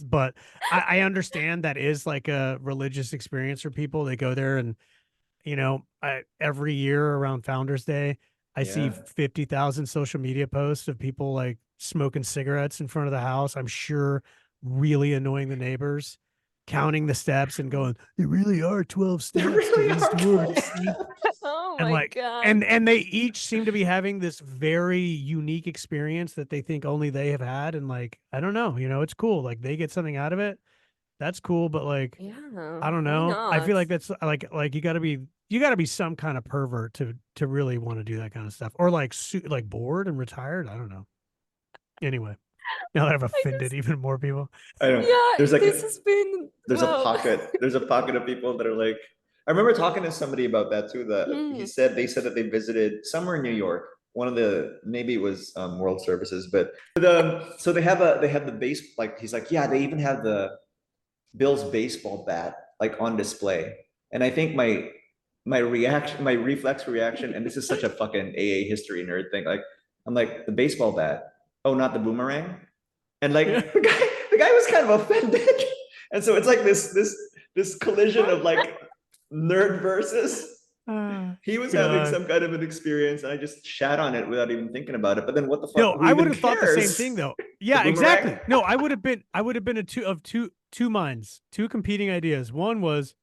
But I understand that is like a religious experience for people. They go there and, every year around Founders Day, I see
Yeah.
50,000 social media posts of people like smoking cigarettes in front of the house. I'm sure really annoying the neighbors, counting the steps and going, it really are 12 steps.
really
to this
are
door
12
to see."
Oh
And
my
like,
god.
and they each seem to be having this very unique experience that they think only they have had. And like, I don't know, it's cool. Like they get something out of it. That's cool. But like,
Yeah.
I don't
why
know. I feel
not?
like that's like you gotta be some kind of pervert to really want to do that kind of stuff, or like like bored and retired. I don't know. Anyway, now that I've offended even more people.
I don't.
Yeah,
There's like
this has been
there's
wow.
a pocket. There's a pocket of people that are like. I remember talking to somebody about that too. That
Hmm.
they said that they visited somewhere in New York. One of the maybe it was World Services, but so they have the base, like he's like, yeah, they even have the Bill's baseball bat like on display. And I think my reflex reaction, and this is such a fucking AA history nerd thing. Like I'm like, the baseball bat. Oh, not the boomerang. And like the guy was kind of offended. And so it's like this collision of like nerd versus. He was having
God.
some kind of an experience, and I just shat on it without even thinking about it. But then what the fuck?
No,
Who
I
even
would have thought the same
cares?
thing though. Yeah,
boomerang?
exactly. No, I would have been two minds, two competing ideas. One was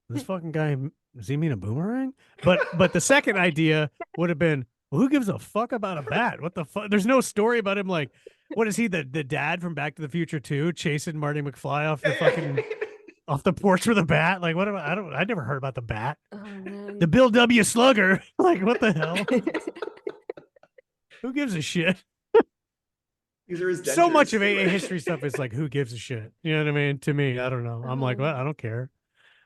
this fucking guy, does he mean a boomerang? But the second idea would have been, well, who gives a fuck about a bat? What the fuck? There's no story about him. Like, what is he, the dad from Back to the Future 2 chasing Marty McFly off the fucking off the porch with a bat? Like, what? I never heard about the bat.
Oh man.
The Bill W. Slugger. Like, what the hell? Who gives a shit?
These are his
So much
dentures.
of AA history stuff is like, who gives a shit? You know what I mean? To me, I don't know. I'm like, well, I don't care.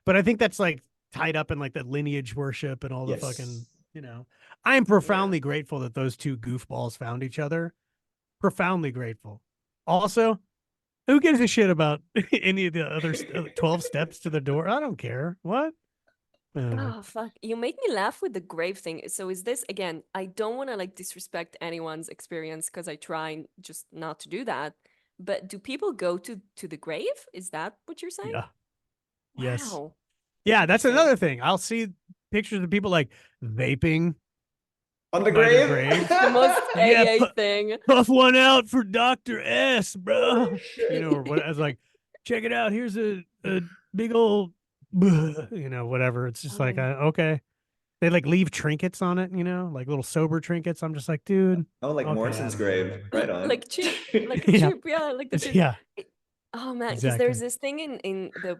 But I think that's like tied up in like the lineage worship and all the
Yes.
fucking, I am profoundly grateful that those two goofballs found each other. Profoundly grateful. Also, who gives a shit about any of the other 12 steps to the door? I don't care. What? Anyway.
Oh, fuck. You make me laugh with the grave thing. So is this again, I don't want to like disrespect anyone's experience because I try just not to do that. But do people go to the grave? Is that what you're saying?
Yeah. Yes.
Wow.
Yeah, that's
Interesting.
another thing. I'll see pictures of people like vaping
On the
by their
grave?
The most
Yeah,
AA thing.
puff one out for Dr. S, bro.
Holy shit.
You know, or what I was like, check it out. Here's a big old you know, whatever. It's just like okay. They like leave trinkets on it, you know, like little sober trinkets. I'm just like, dude.
Oh, like
okay,
Morrison's
I don't know,
grave.
whatever.
Right on.
Like cheap, like
Yeah.
cheap, yeah, like the cheap.
Yeah,
Oh man, because
exactly.
there's this thing in the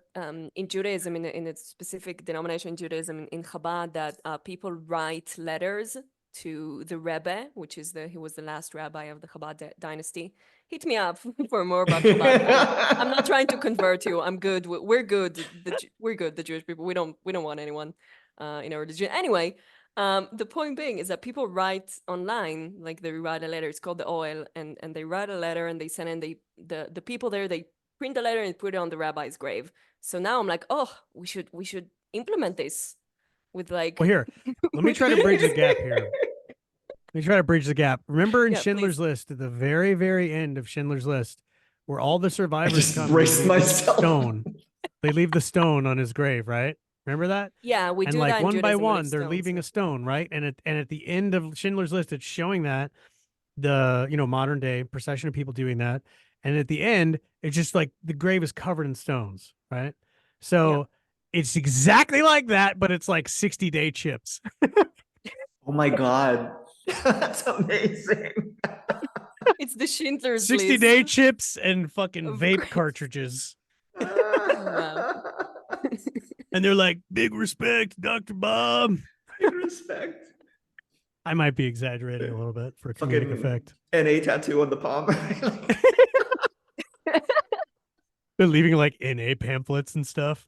in Judaism, in a specific denomination in Judaism, in Chabad, that people write letters to the Rebbe, which is he was the last rabbi of the Chabad dynasty. Hit me up for more about Chabad. I'm not trying to convert you. I'm good. We're good. We're good. The Jewish people. We don't want anyone in our religion. Anyway, the point being is that people write online, like they write a letter. It's called the oil, and they write a letter and they send in the people there. They print the letter and put it on the rabbi's grave. So now I'm like, oh, we should implement this with like.
Well, here, let me try to bridge the gap here. Let me try to bridge the gap. Remember in
Yeah,
Schindler's
please.
List, at the very, very end of Schindler's List, where all the
I
survivors
just
come,
braced
they leave the
myself.
stone. They leave the stone on his grave, right? Remember that?
Yeah, we
And
do
like
that in
one by
Judaism. We leave
one, they're
stones,
leaving
yeah.
a stone, right? And at the end of Schindler's List, it's showing that the modern day procession of people doing that. And at the end, it's just like the grave is covered in stones, right? So it's exactly like that, but it's like 60-day chips.
Oh my God. That's amazing.
It's the Schindler's
60-day
List.
chips and fucking
of
vape
graves.
cartridges.
Wow.
And they're like, big respect, Dr. Bob.
Big respect.
I might be exaggerating a little bit for comedic
Fucking
effect.
NA tattoo on the palm.
They're leaving like NA pamphlets and stuff.